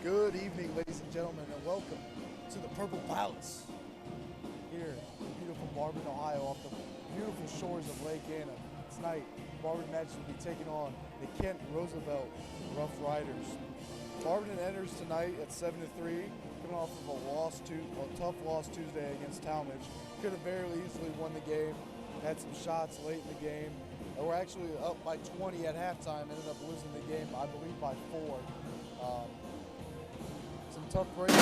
Good evening, ladies and gentlemen, and welcome to the Purple Palace here in beautiful Barberton, Ohio, off the beautiful shores of Lake Anna. Tonight, Barberton Magic will be taking on the Kent Roosevelt Rough Riders. Barberton enters tonight at 7-3, coming off of a tough loss Tuesday against Talmadge. Could have very easily won the game, had some shots late in the game. They were actually up by 20 at halftime, ended up losing the game, I believe, by 4. Some tough breaks.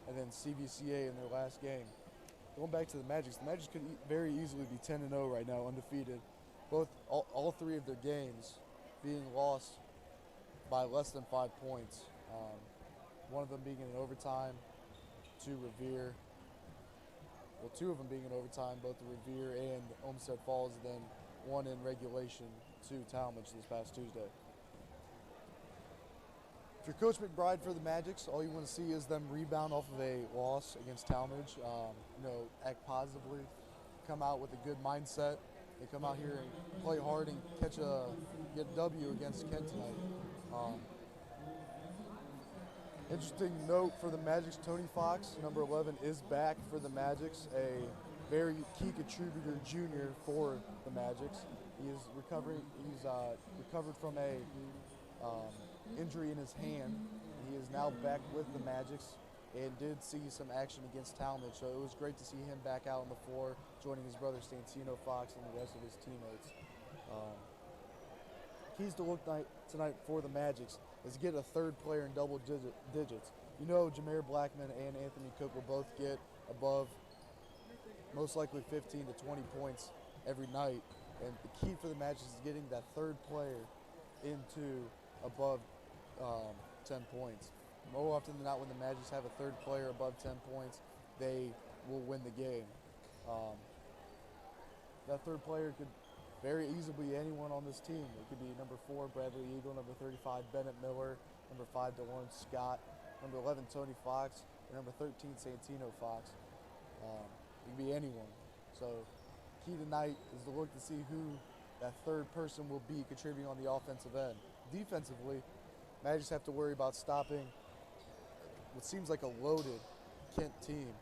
And then CVCA in their last game. Going back to the Magic could very easily be 10-0 right now, undefeated. All three of their games being lost by less than 5 points. One of them being in overtime to Revere. Well, two of them being in overtime, both the Revere and Olmsted Falls, and then one in regulation to Talmadge this past Tuesday. If you're Coach McBride for the Magics, all you want to see is them rebound off of a loss against Talmadge. Act positively, come out with a good mindset. They come out here and play hard and get a W against Kent tonight. Interesting note for the Magics, Tony Fox, number 11, is back for the Magics, a very key contributor junior for the Magics. He is recovering. He's recovered from a injury in his hand. He is now back with the Magics and did see some action against Talmadge, so it was great to see him back out on the floor, joining his brother Stantino Fox and the rest of his teammates. Keys to look tonight for the Magics is get a third player in double digits. You know, Jameer Blackman and Anthony Cook will both get above most likely 15 to 20 points every night, and the key for the Magics is getting that third player into above 10 points. More often than not, when the Magics have a third player above 10 points, they will win the game. That third player could very easily be anyone on this team. It could be number 4, Bradley Eagle, number 35, Bennett Miller, number 5, DeLawrence Scott, number 11, Tony Fox, and number 13, Santino Fox. It could be anyone. So key tonight is to look to see who that third person will be contributing on the offensive end. Defensively, Magics have to worry about stopping what seems like a loaded Kent team.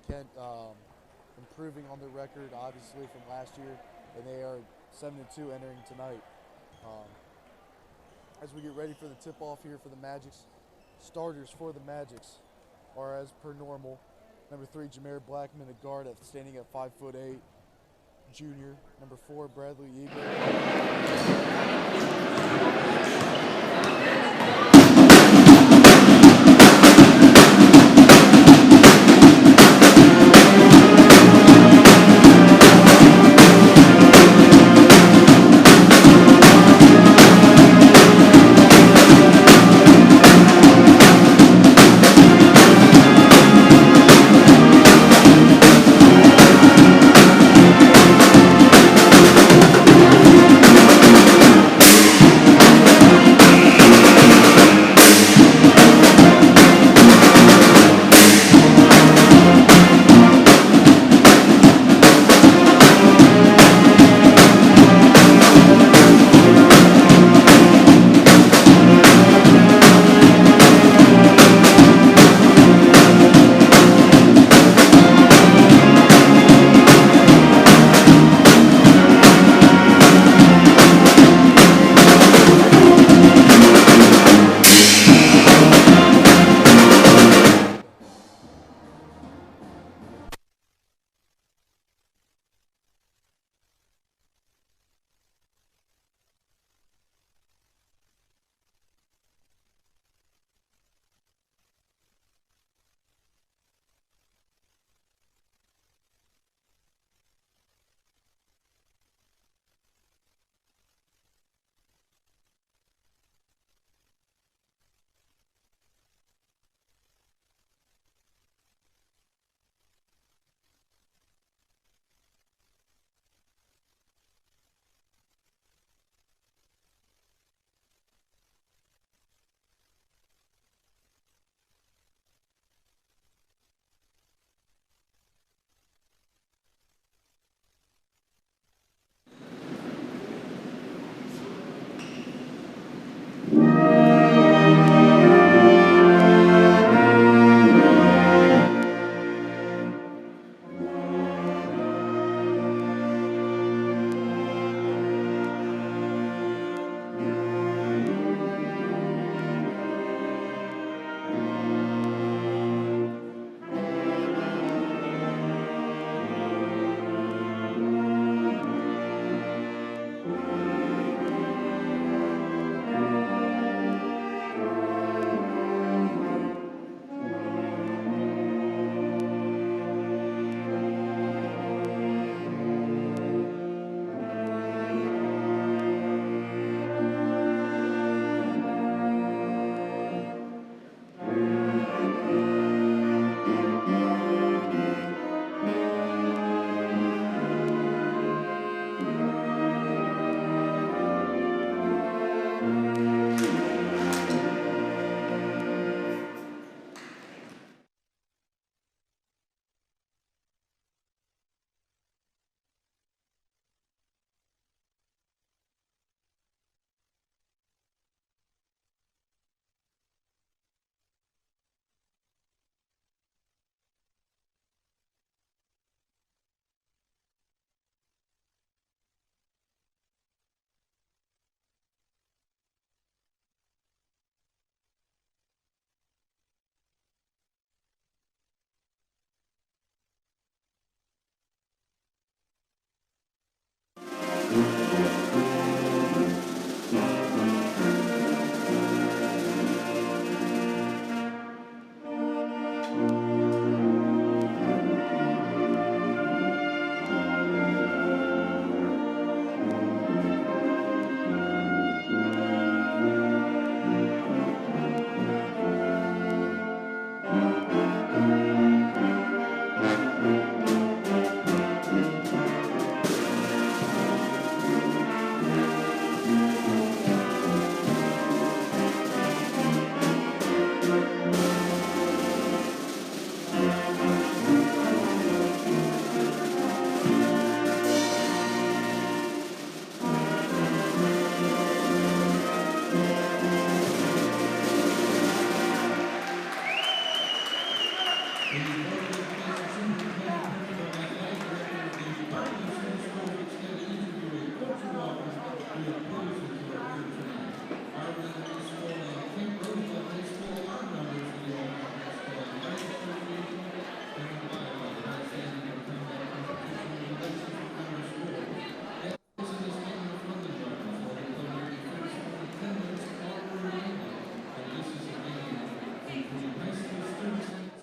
Kent improving on their record, obviously, from last year, and they are 7-2 entering tonight. As we get ready for the tip-off here for the Magics, starters for the Magics are, as per normal, number 3, Jameer Blackman, a guard standing at 5'8", junior. Number 4, Bradley Eagle.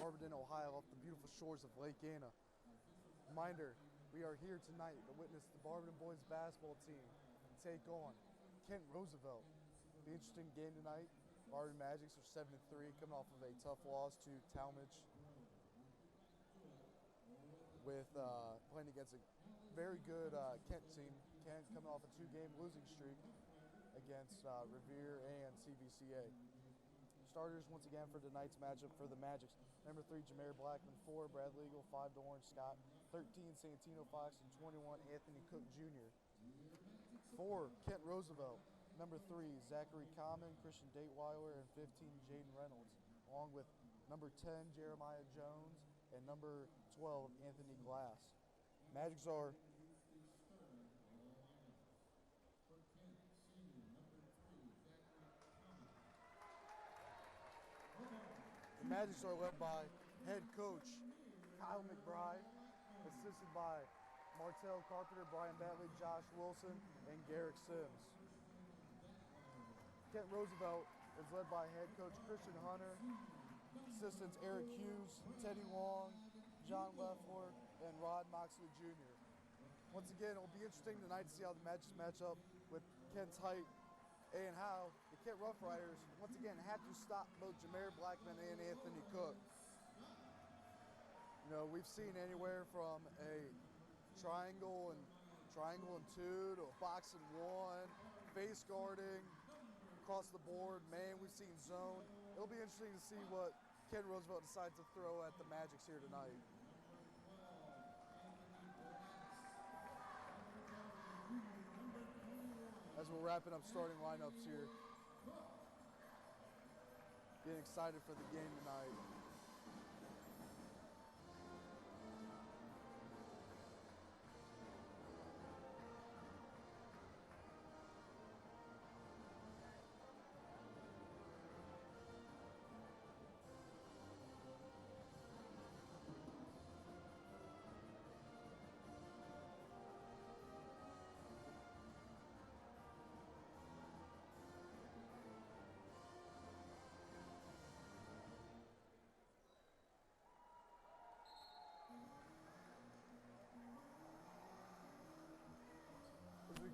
Barberton, Ohio, off the beautiful shores of Lake Anna. Reminder, we are here tonight to witness the Barberton boys basketball team take on Kent Roosevelt. Be interesting game tonight. Barberton Magics are 7-3, coming off of a tough loss to Talmadge, with playing against a very good Kent team. Kent coming off a 2-game losing streak against Revere and CVCA. Starters once again for tonight's matchup for the Magics. Number 3, Jameer Blackman. 4, Bradley Eagle. 5, Orange Scott. 13, Santino Fox. And 21, Anthony Cook Jr. For Kent Roosevelt, number 3, Zachary Common, Christian Dateweiler, and 15, Jaden Reynolds, along with number 10, Jeremiah Jones, and number 12, Anthony Glass. Magics are The Magics are led by head coach Kyle McBride, assisted by Martell Carpenter, Brian Batley, Josh Wilson, and Garrick Sims. Kent Roosevelt is led by head coach Christian Hunter, assistants Eric Hughes, Teddy Long, John Leffler, and Rod Moxley Jr. Once again, it will be interesting tonight to see how the Magics match up with Kent's height and how the Kent Rough Riders, once again, have to stop both Jameer Blackman and Anthony Cook. You know, we've seen anywhere from a triangle and two to a box and one, face guarding, across the board. Man, we've seen zone. It'll be interesting to see what Kent Roosevelt decides to throw at the Magics here tonight. As we're wrapping up starting lineups here. Getting excited for the game tonight.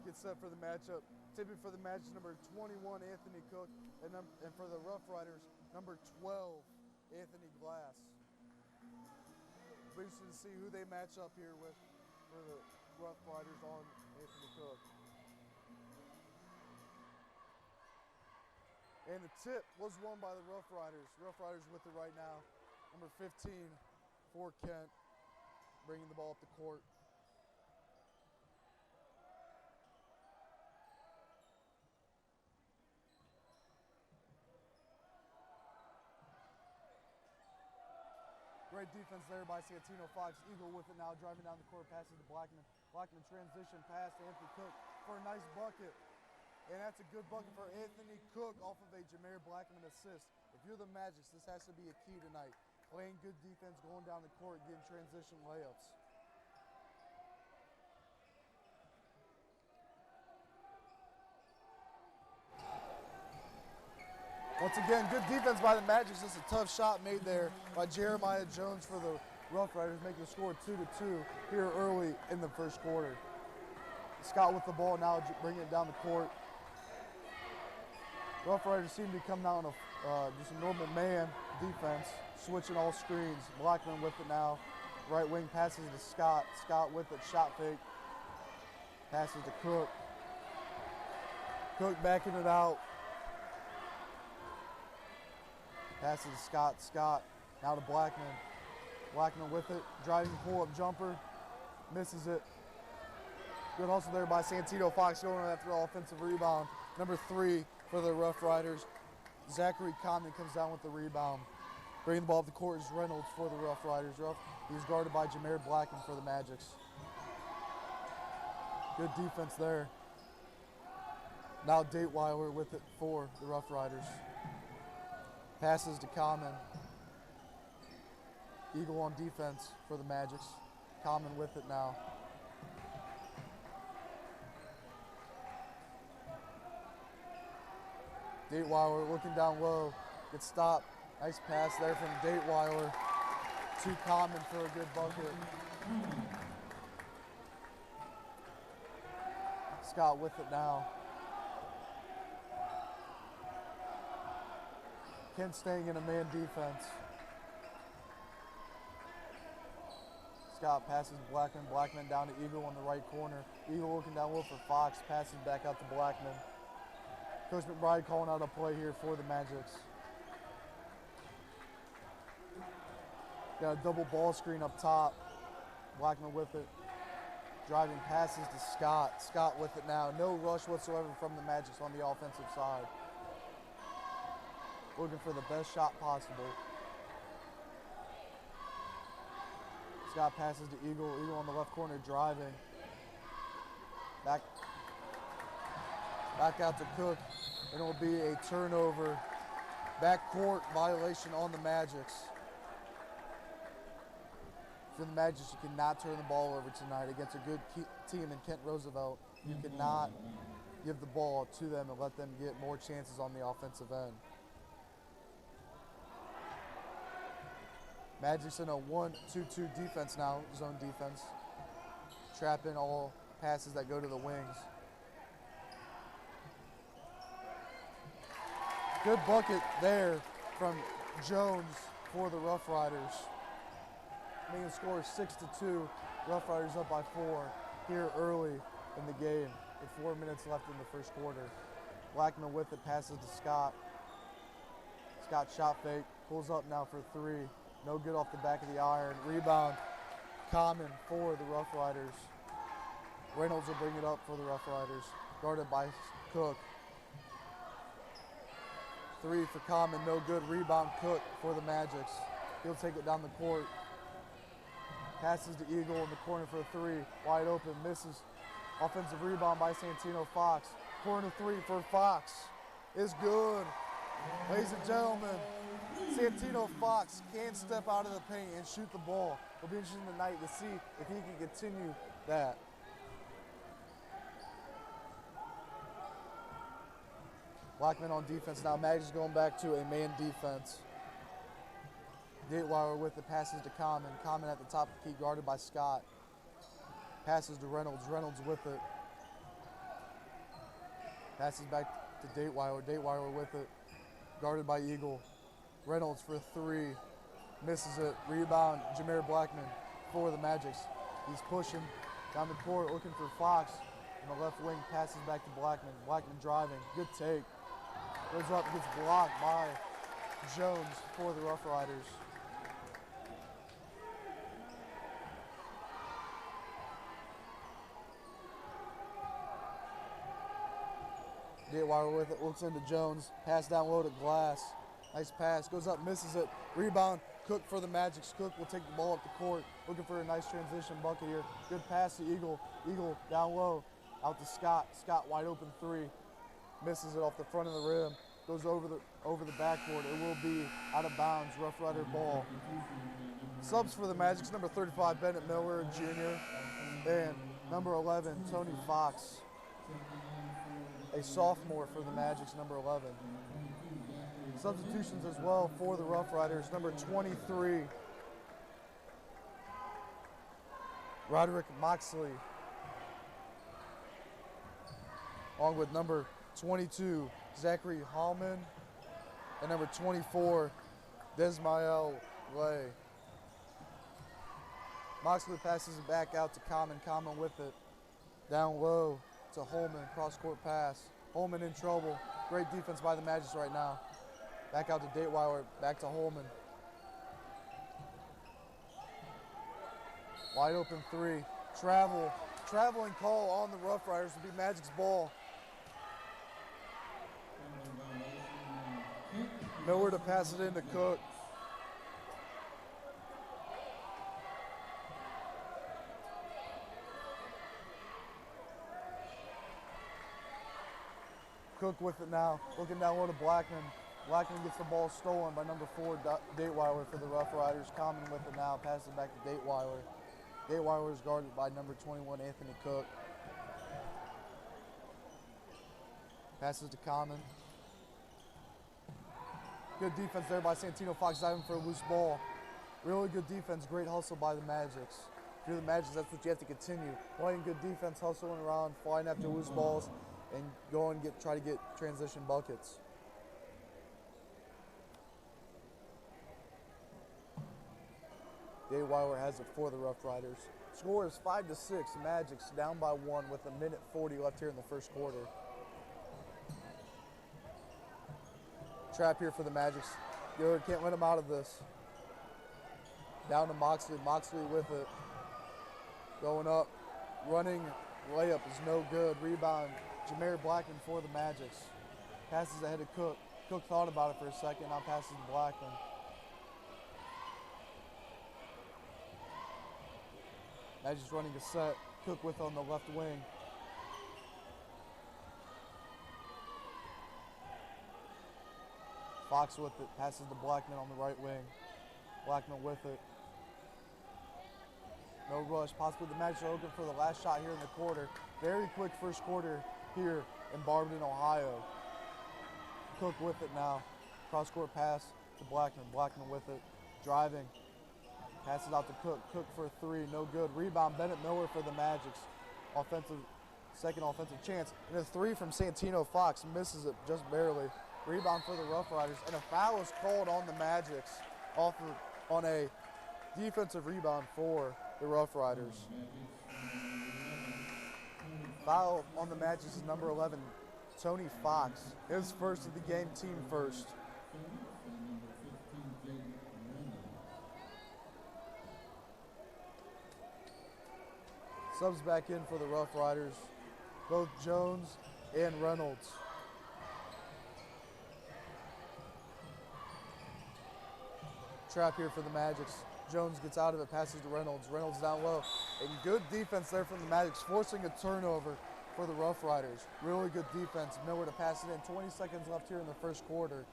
Get set for the matchup. Tipping for the Magic, number 21, Anthony Cook, and for the Rough Riders, number 12, Anthony Glass. It'll be interesting to see who they match up here with for the Rough Riders on Anthony Cook. And the tip was won by the Rough Riders. Rough Riders with it right now. Number 15 for Kent, bringing the ball up the court. Great defense there by Santino Fox. Eagle with it now, driving down the court, passes to Blackman. Blackman transition pass to Anthony Cook for a nice bucket. And that's a good bucket for Anthony Cook off of a Jameer Blackman assist. If you're the Magics, this has to be a key tonight. Playing good defense, going down the court, getting transition layups. Once again, good defense by the Magic. Just a tough shot made there by Jeremiah Jones for the Rough Riders, making the score 2-2 here early in the first quarter. Scott with the ball now, bringing it down the court. Rough Riders seem to be coming out on just a normal man defense, switching all screens. Blackman with it now. Right wing passes to Scott. Scott with it, shot fake. Passes to Cook. Cook backing it out. Passes to Scott. Scott now to Blackman. Blackman with it. Driving pull-up jumper. Misses it. Good hustle there by Santino Fox going after the offensive rebound. Number 3 for the Rough Riders. Zachary Condon comes down with the rebound. Bringing the ball up the court is Reynolds for the Rough Riders. He's guarded by Jameer Blackman for the Magics. Good defense there. Now Dateweiler with it for the Rough Riders. Passes to Common. Eagle on defense for the Magics. Common with it now. Dateweiler looking down low. Gets stopped. Nice pass there from Dateweiler to Common for a good bucket. Scott with it now. Kent staying in a man defense. Scott passes Blackman. Blackman down to Eagle in the right corner. Eagle looking down low for Fox. Passes back out to Blackman. Coach McBride calling out a play here for the Magics. Got a double ball screen up top. Blackman with it. Driving passes to Scott. Scott with it now. No rush whatsoever from the Magics on the offensive side. Looking for the best shot possible. Scott passes to Eagle. Eagle on the left corner driving. Back out to Cook. And it will be a turnover. Backcourt violation on the Magics. For the Magics, you cannot turn the ball over tonight against a good team in Kent Roosevelt. You cannot give the ball to them and let them get more chances on the offensive end. Magic's in a 1-2-2 defense now, zone defense. Trap in all passes that go to the wings. Good bucket there from Jones for the Rough Riders. Making the score 6-2. Rough Riders up by 4 here early in the game with 4 minutes left in the first quarter. Blackman with it, passes to Scott. Scott shot fake, pulls up now for 3. No good off the back of the iron. Rebound, Common for the Rough Riders. Reynolds will bring it up for the Rough Riders. Guarded by Cook. 3 for Common, no good. Rebound, Cook for the Magics. He'll take it down the court. Passes to Eagle in the corner for a 3. Wide open, misses. Offensive rebound by Santino Fox. Corner 3 for Fox is good. Ladies and gentlemen, Santino Fox can step out of the paint and shoot the ball. It'll be interesting tonight to see if he can continue that. Blackman on defense now. Magic's going back to a man defense. Dateweiler with the passes to Common. Common at the top of the key, guarded by Scott. Passes to Reynolds. Reynolds with it. Passes back to Dateweiler. Dateweiler with it. Guarded by Eagle. Reynolds for 3. Misses it. Rebound, Jameer Blackman for the Magics. He's pushing down the court, looking for Fox. On the left wing, passes back to Blackman. Blackman driving. Good take. Goes up, gets blocked by Jones for the Rough Riders. Dateweiler with it, looks into Jones. Pass down low to Glass. Nice pass, goes up, misses it. Rebound, Cook for the Magics. Cook will take the ball up the court, looking for a nice transition bucket here. Good pass to Eagle. Eagle down low, out to Scott. Scott wide open 3. Misses it off the front of the rim. Goes over the backboard. It will be out of bounds. Rough Rider ball. Subs for the Magics: number 35, Bennett Miller Jr. and number 11, Tony Fox. A sophomore for the Magics, number 11. Substitutions as well for the Rough Riders: number 23, Roderick Moxley, along with number 22, Zachary Hallman, and number 24, Desmael Lay. Moxley passes it back out to Common. Common with it. Down low to Holman. Cross-court pass. Holman in trouble. Great defense by the Magics right now. Back out to Dateweiler. Back to Holman. Wide open 3. Traveling call on the Rough Riders to be Magic's ball. Miller to pass it into Cook. Cook with it now, looking down low to Blackman. Blackman gets the ball stolen by number 4, Dateweiler for the Rough Riders. Common with it now, passes it back to Dateweiler. Dateweiler is guarded by number 21, Anthony Cook. Passes to Common. Good defense there by Santino Fox, diving for a loose ball. Really good defense, great hustle by the Magics. If you're the Magics, that's what you have to continue. Playing good defense, hustling around, flying after loose balls, and go and try to get transition buckets. Dateweiler has it for the Rough Riders. Score is 5-6. Magics down by 1 with 1:40 left here in the first quarter. Trap here for the Magics. Good, can't let them out of this. Down to Moxley. Moxley with it. Going up, running layup is no good. Rebound, Jameer Blackman for the Magics. Passes ahead to Cook. Cook thought about it for a second, now passes to Blackman. Magic's running a set. Cook with on the left wing. Fox with it, passes to Blackman on the right wing. Blackman with it. No rush. Possibly the Magic are looking for the last shot here in the quarter. Very quick first quarter here in Barberton, Ohio. Cook with it now. Cross-court pass to Blackman. Blackman with it. Driving. Passes out to Cook. Cook for a 3. No good. Rebound, Bennett Miller for the Magics. Second offensive chance. And a 3 from Santino Fox. Misses it just barely. Rebound for the Rough Riders. And a foul is called on the Magics on a defensive rebound for the Rough Riders. Foul on the Magics is number 11, Tony Fox. His first of the game, team first. Subs back in for the Rough Riders, both Jones and Reynolds. Trap here for the Magics. Jones gets out of it, passes to Reynolds. Reynolds down low. And good defense there from the Magics, forcing a turnover for the Rough Riders. Really good defense. Miller to pass it in. 20 seconds left here in the first quarter.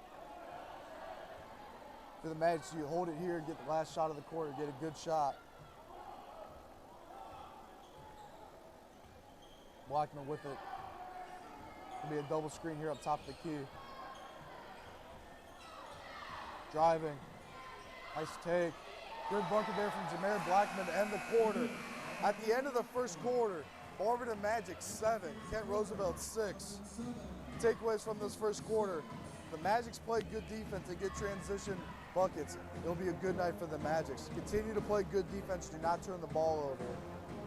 For the Magics, you hold it here, get the last shot of the quarter, get a good shot. Blackman with it. Could be a double screen here up top of the key. Driving. Nice take. Good bucket there from Jameer Blackman to end the quarter. At the end of the first quarter, Barberton Magic 7, Kent Roosevelt 6. Takeaways from this first quarter. The Magics play good defense and good transition buckets. It'll be a good night for the Magics. Continue to play good defense. Do not turn the ball over.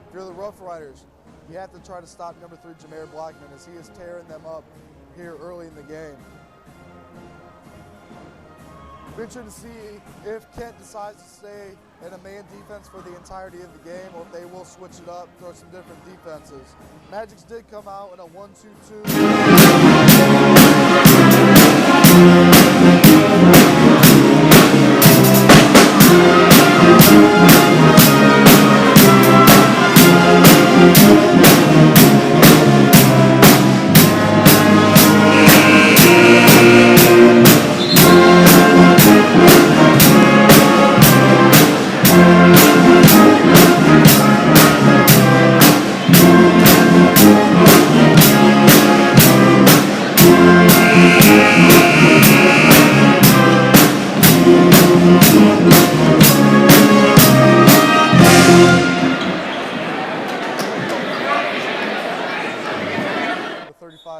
If you're the Rough Riders, you have to try to stop number 3, Jameer Blackman, as he is tearing them up here early in the game. Be interested to see if Kent decides to stay in a man defense for the entirety of the game, or if they will switch it up, throw some different defenses. Magics did come out in a 1-2-2.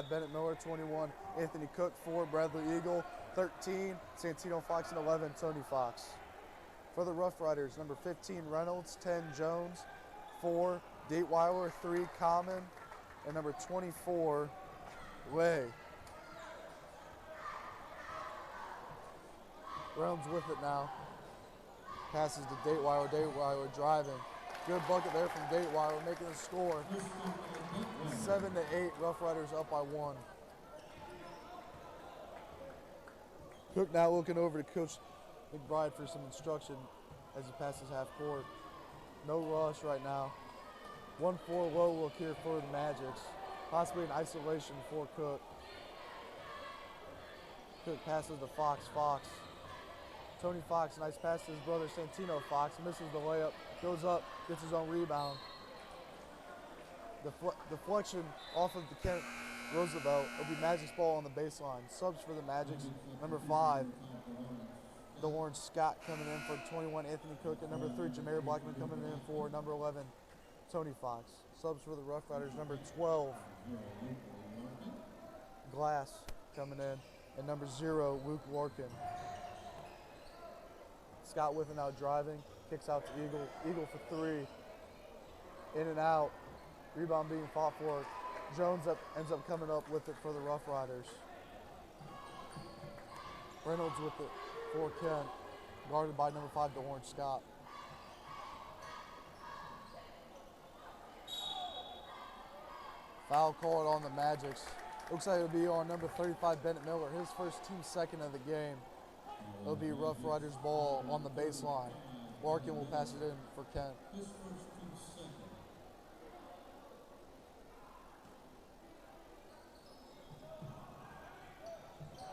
Bennett Miller, 21, Anthony Cook, 4, Bradley Eagle, 13, Santino Fox, and 11, Tony Fox. For the Rough Riders, number 15, Reynolds, 10, Jones, 4, Dateweiler, 3, Common, and number 24, Way. Reynolds with it now. Passes to Dateweiler, Dateweiler driving. Good bucket there from Dateweiler, making the score. 7-8, Rough Riders up by 1. Cook now looking over to Coach McBride for some instruction as he passes half court. No rush right now. 1-4 low look here for the Magics. Possibly an isolation for Cook. Cook passes to Fox. Fox. Tony Fox, nice pass to his brother Santino Fox. Misses the layup. Goes up, gets his own rebound. Deflection off of the Kent Roosevelt. It'll be Magic's ball on the baseline. Subs for the Magics. Number 5, DeLawrence Scott coming in for 21, Anthony Cook. And number 3, Jameer Blackman coming in for number 11, Tony Fox. Subs for the Rough Riders. Number 12, Glass coming in. And number 0, Luke Larkin. Scott with it now driving. Kicks out to Eagle. Eagle for 3. In and out. Rebound being fought for. Jones ends up coming up with it for the Rough Riders. Reynolds with it for Kent. Guarded by number 5, DeLawrence Scott. Foul called on the Magics. Looks like it'll be on number 35, Bennett Miller. His first team second of the game. It'll be Rough Riders ball on the baseline. Larkin will pass it in for Kent.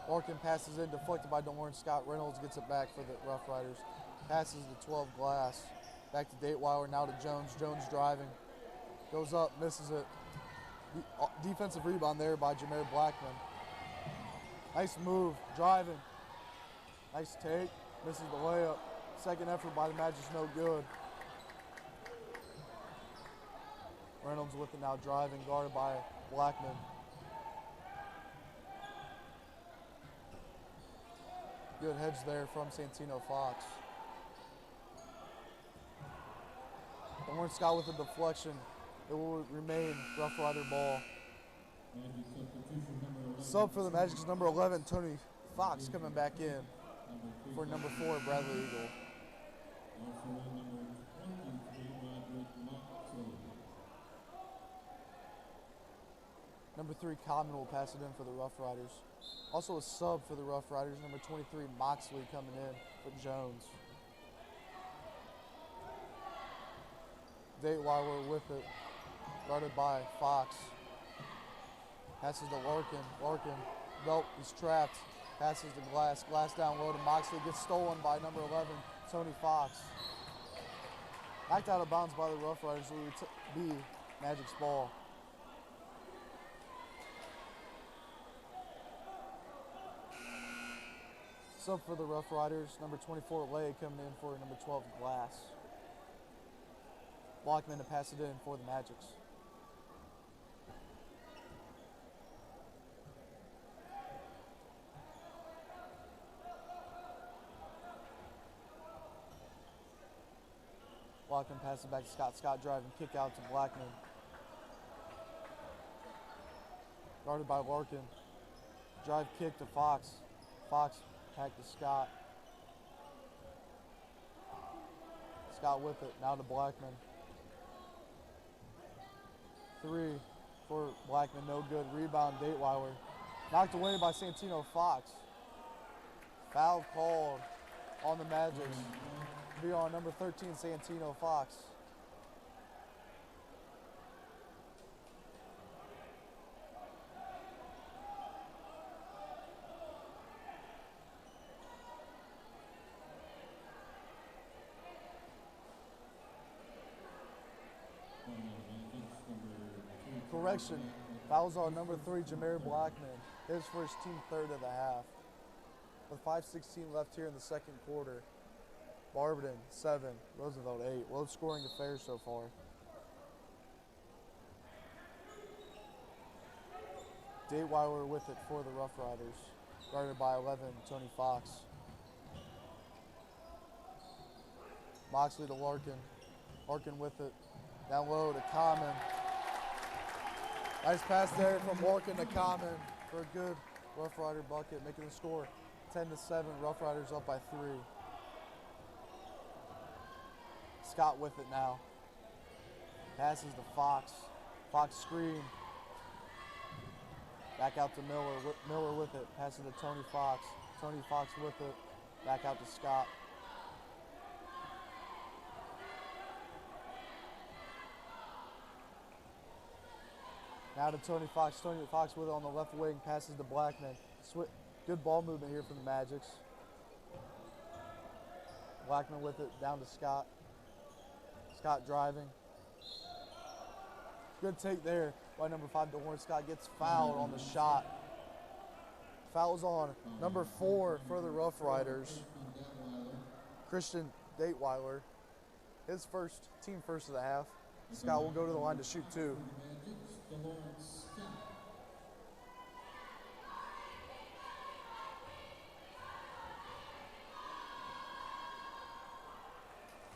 Larkin passes in, deflected by DeLawrence Scott. Reynolds gets it back for the Rough Riders. Passes to 12, Glass. Back to Dateweiler, now to Jones. Jones driving. Goes up, misses it. Defensive rebound there by Jameer Blackman. Nice move, driving. Nice take, misses the layup. Second effort by the Magic's no good. Reynolds with it now driving, guarded by Blackman. Good hedge there from Santino Fox. DeLawrence Scott with a deflection. It will remain Rough Rider ball. Sub for the Magic's number 11, Tony Fox coming back in for number 4, Bradley Eagle. Number 3, Common will pass it in for the Rough Riders. Also a sub for the Rough Riders, number 23, Moxley coming in for Jones. Dateweiler with it, guarded by Fox. Passes to Larkin. Larkin, nope, he's trapped. Passes to Glass. Glass down low to Moxley. Gets stolen by number 11, Tony Fox. Knocked out of bounds by the Rough Riders. Will be Magic's ball. Sub for the Rough Riders, number 24, Lay coming in for number 12, Glass. Blackman to pass it in for the Magics. Blackman passes it back to Scott. Scott driving, kick out to Blackman. Guarded by Larkin. Drive kick to Fox. Fox back to Scott. Scott with it, now to Blackman. 3 for Blackman, no good. Rebound, Dateweiler. Knocked away by Santino Fox. Foul called on the Magics. Be on number 13, Santino Fox. Correction, fouls on number 3, Jameer Blackman. His first team third of the half. With 5:16 left here in the second quarter. Barberton 7, Roosevelt 8. Low scoring affair so far. Dateweiler with it for the Rough Riders. Guarded by 11, Tony Fox. Moxley to Larkin. Larkin with it. Down low to Common. Nice pass there from Larkin to Common for a good Rough Rider bucket, making the score 10-7. Rough Riders up by 3. Scott with it now. Passes to Fox. Fox screen. Back out to Miller. Miller with it. Passes to Tony Fox. Tony Fox with it. Back out to Scott. Now to Tony Fox. Tony Fox with it on the left wing. Passes to Blackman. Good ball movement here from the Magics. Blackman with it, down to Scott. Scott driving. Good take there by number 5, DeWarren Scott. Gets fouled on the shot. Fouls on number 4 for the Rough Riders, Christian Dateweiler. His team first of the half. Scott will go to the line to shoot 2.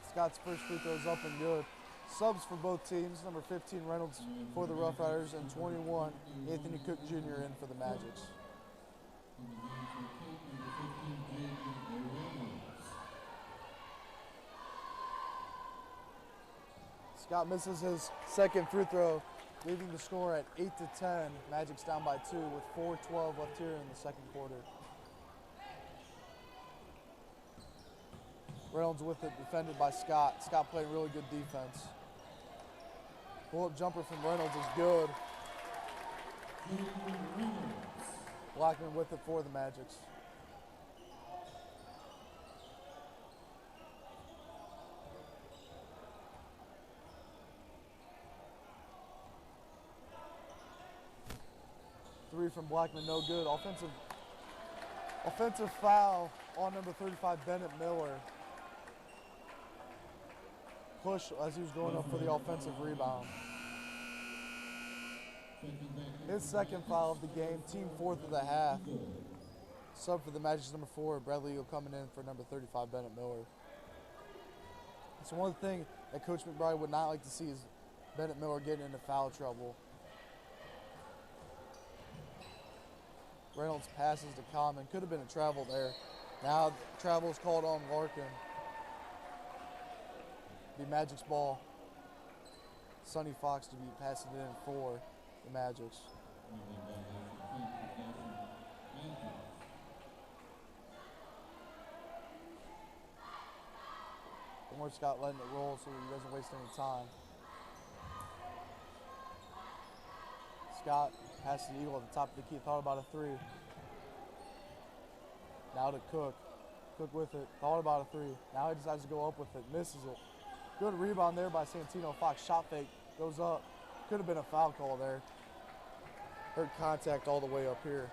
Scott's first free throw is up and good. Subs for both teams, number 15 Reynolds for the Rough Riders and 21 Anthony Cook Jr. in for the Magics. Scott misses his second free throw, leaving the score at 8-10. Magic's down by 2 with 4:12 left here in the second quarter. Reynolds with it, defended by Scott. Scott playing really good defense. Pull-up jumper from Reynolds is good. Blackman with it for the Magics. Three from Blackman, no good. Offensive foul on number 35, Bennett Miller. Push as he was going up for the offensive rebound. His second foul of the game, team 4th of the half. Sub for the Magic's number 4, Bradley Eagle coming in for number 35, Bennett Miller. It's one thing that Coach McBride would not like to see is Bennett Miller getting into foul trouble. Reynolds passes to Common. Could have been a travel there. Now travel is called on Larkin. The Magic's ball. Sonny Fox to be passing it in for the Magics. DeWarren Scott letting it roll so he doesn't waste any time. Scott passes the Eagle at the top of the key. Thought about a 3. Now to Cook. Cook with it. Thought about a 3. Now he decides to go up with it. Misses it. Good rebound there by Santino Fox. Shot fake. Goes up. Could have been a foul call there. Heard contact all the way up here.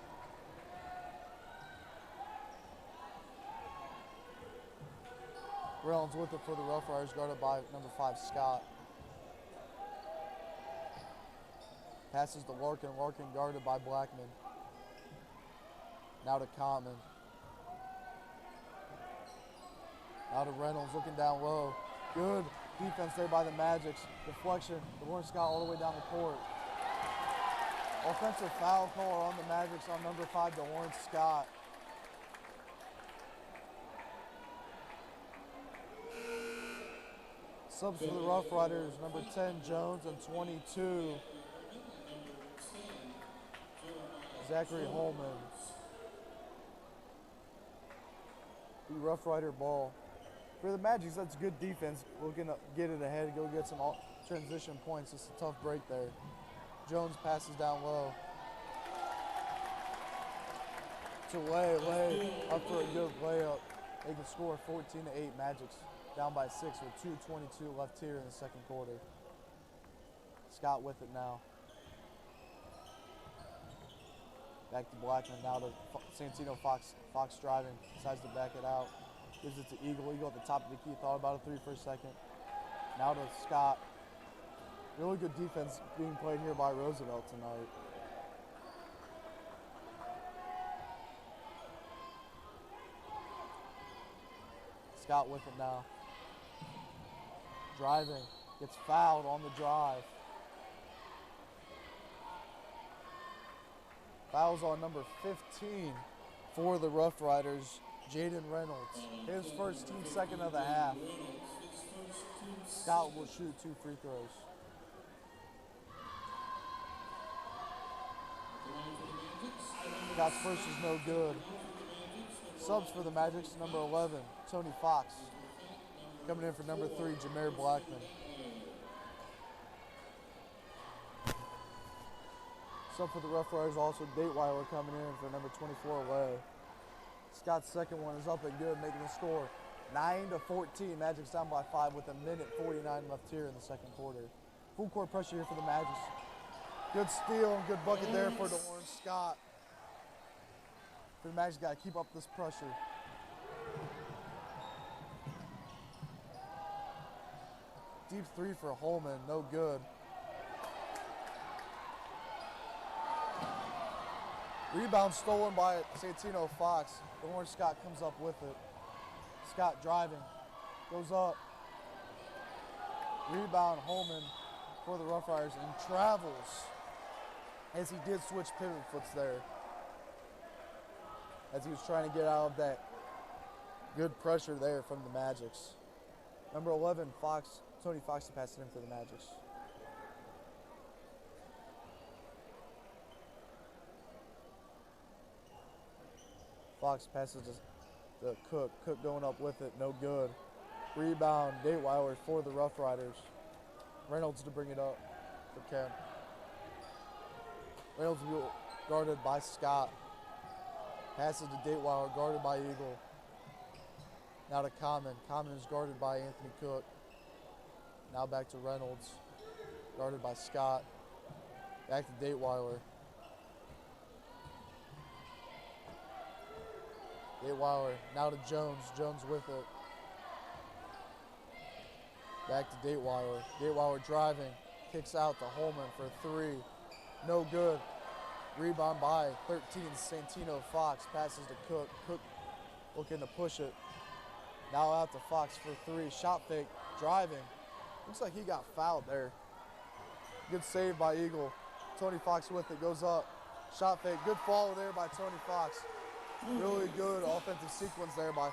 Reynolds with it for the Rough Riders, guarded by number 5, Scott. Passes to Larkin. Larkin guarded by Blackman. Now to Common. Now to Reynolds looking down low. Good defense there by the Magics. Deflection. DeWarren Scott all the way down the court. Offensive foul call on the Magics on number 5, DeWarren Scott. Subs for the Rough Riders, number 10, Jones, and 22, Zachary Holman. The Rough Rider ball. For the Magics, that's good defense. Looking to get it ahead, go get some transition points. It's a tough break there. Jones passes down low. To Lay up for a good layup. They can score 14-8. Magics down by 6 with 2:22 left here in the second quarter. Scott with it now. Back to Blackman, now to Santino Fox. Fox driving, decides to back it out. Gives it to Eagle. Eagle at the top of the key. Thought about a 3 for a second. Now to Scott. Really good defense being played here by Roosevelt tonight. Scott with it now. Driving. Gets fouled on the drive. Fouls on number 15 for the Rough Riders, Jaden Reynolds. His first team second of the half. Scott will shoot 2 free throws. Scott's first is no good. Subs for the Magics, number 11, Tony Fox. Coming in for number 3, Jameer Blackman. Up for the Rough Riders, also Dateweiler coming in for number 24 away. Scott's second one is up and good, making the score 9-14. Magic's down by 5 with 1:49 left here in the second quarter. Full court pressure here for the Magics. Good steal and good bucket there for DeLawrence Scott. The Magic's got to keep up this pressure. Deep three for Holman, no good. Rebound stolen by Santino Fox. DeLawrence Scott comes up with it. Scott driving, goes up. Rebound Holman for the Rough Riders and travels as he did switch pivot foots there. As he was trying to get out of that good pressure there from the Magics. Number 11, Fox, Tony Fox passed it in for the Magics. Fox passes to Cook. Cook going up with it, no good. Rebound, Dateweiler for the Rough Riders. Reynolds to bring it up for Kemp. Reynolds guarded by Scott. Passes to Dateweiler, guarded by Eagle. Now to Common. Common is guarded by Anthony Cook. Now back to Reynolds, guarded by Scott. Back to Dateweiler. Dateweiler now to Jones. Jones with it. Back to Dateweiler. Dateweiler driving. Kicks out to Holman for three. No good. Rebound by 13, Santino Fox. Passes to Cook. Cook looking to push it. Now out to Fox for three. Shot fake. Driving. Looks like he got fouled there. Good save by Eagle. Tony Fox with it. Goes up. Shot fake. Good follow there by Tony Fox. Really good offensive sequence there by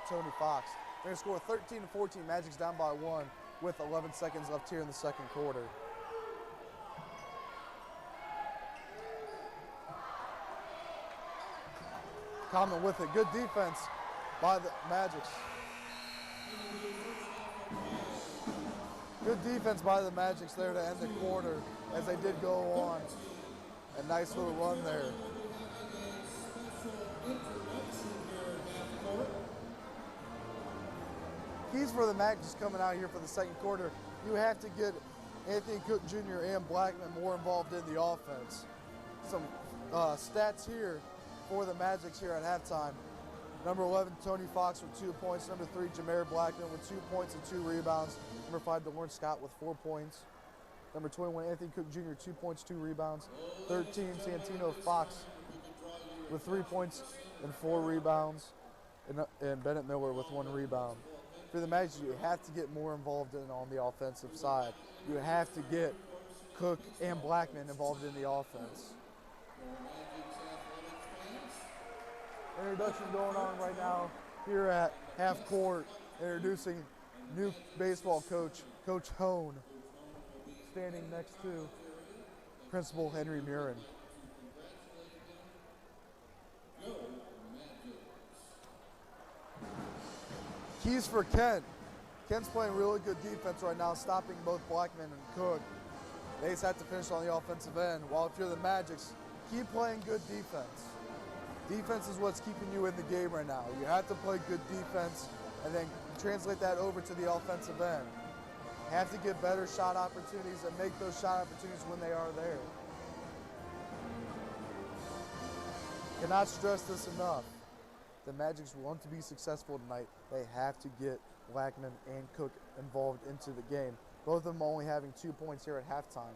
Tony Fox. They're going to score 13-14. Magic's down by 1 with 11 seconds left here in the second quarter. Common with it. Good defense by the Magic. Good defense by the Magic there to end the quarter as they did go on. A nice little run there. Keys for the Magic coming out here for the second quarter. You have to get Anthony Cook Jr. and Blackman more involved in the offense. Some stats here for the Magic here at halftime. Number 11, Tony Fox with 2 points. Number 3, Jameer Blackman with 2 points and 2 rebounds. Number 5, DeLawrence Scott with 4 points. Number 21, Anthony Cook Jr., 2 points, 2 rebounds. 13, Santino Fox with 3 points and 4 rebounds. And Bennett Miller with 1 rebound. For the Magic, you have to get more involved on the offensive side. You have to get Cook and Blackman involved in the offense. Introduction going on right now here at half court, introducing new baseball coach, Coach Hone, standing next to Principal Henry Murin. Keys for Kent. Kent's playing really good defense right now, stopping both Blackman and Cook. They just have to finish on the offensive end. While if you're the Magics, keep playing good defense. Defense is what's keeping you in the game right now. You have to play good defense and then translate that over to the offensive end. You have to get better shot opportunities and make those shot opportunities when they are there. Cannot stress this enough. The Magics want to be successful tonight. They have to get Blackman and Cook involved into the game. Both of them only having 2 points here at halftime.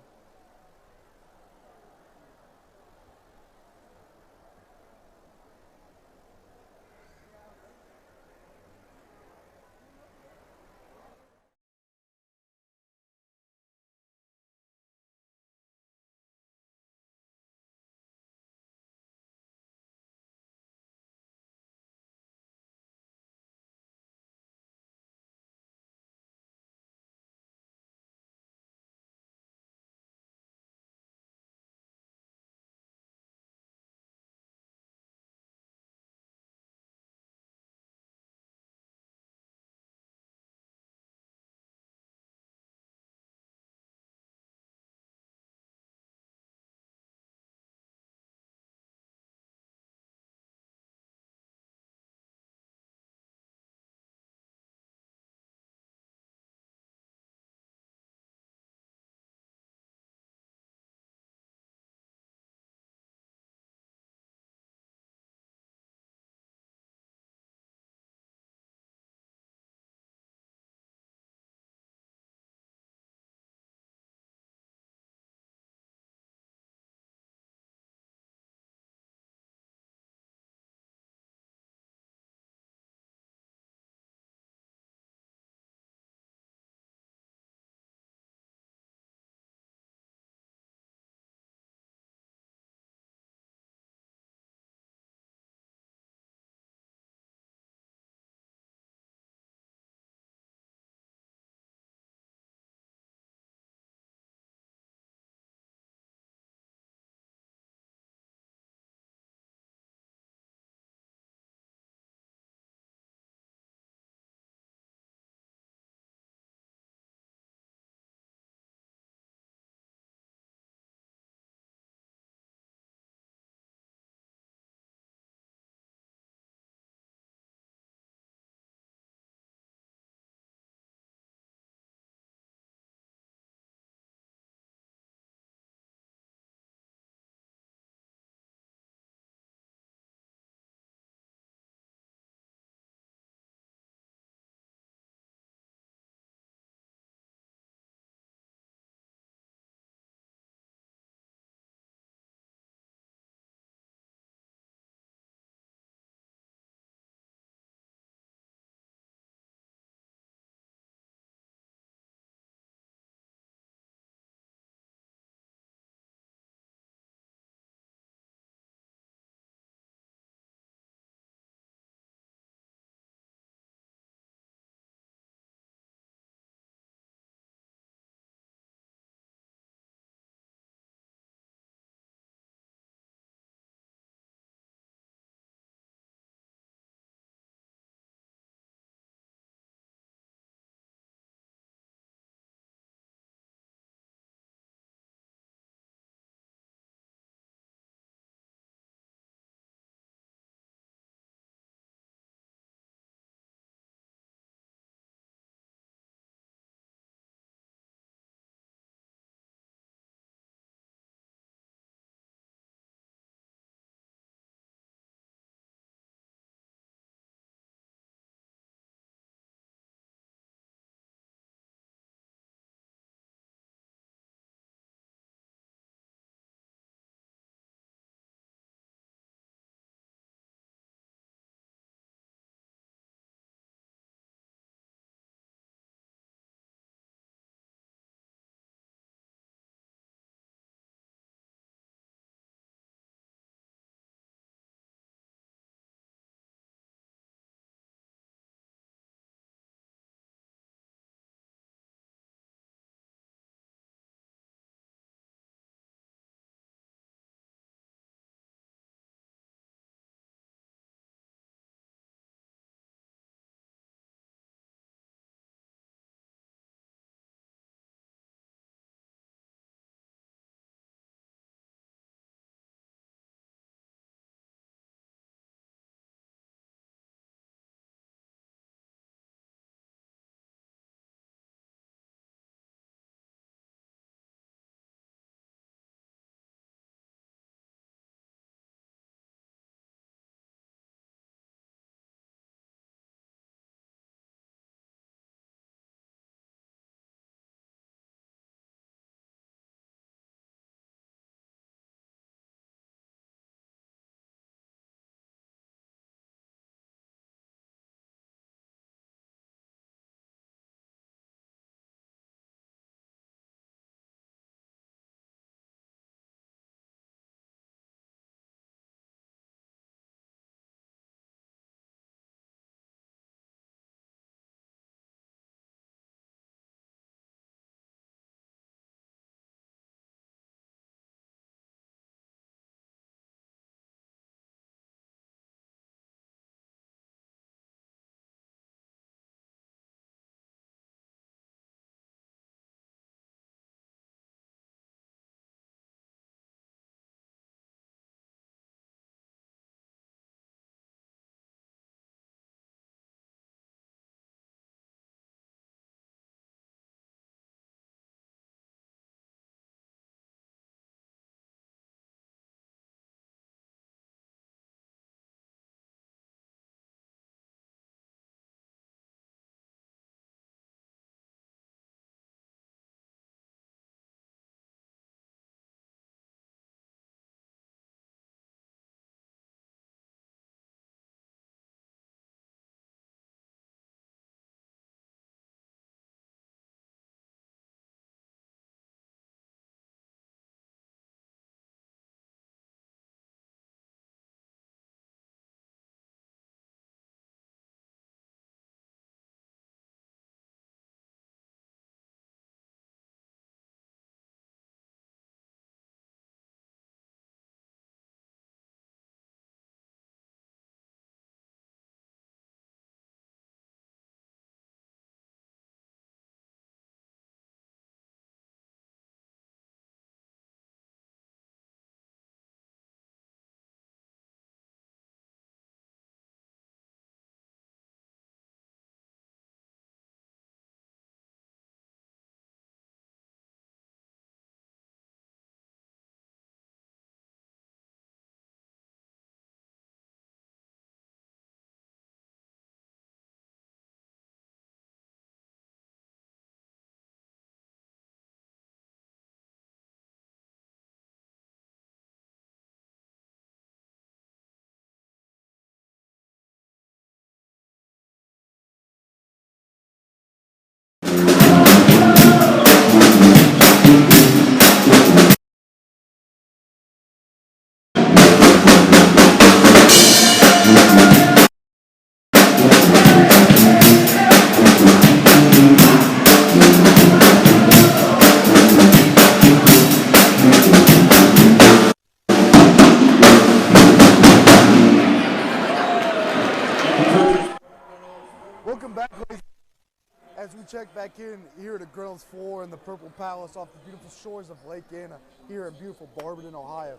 check back in here at the Grills floor in the Purple Palace off the beautiful shores of Lake Anna here in beautiful Barberton, Ohio.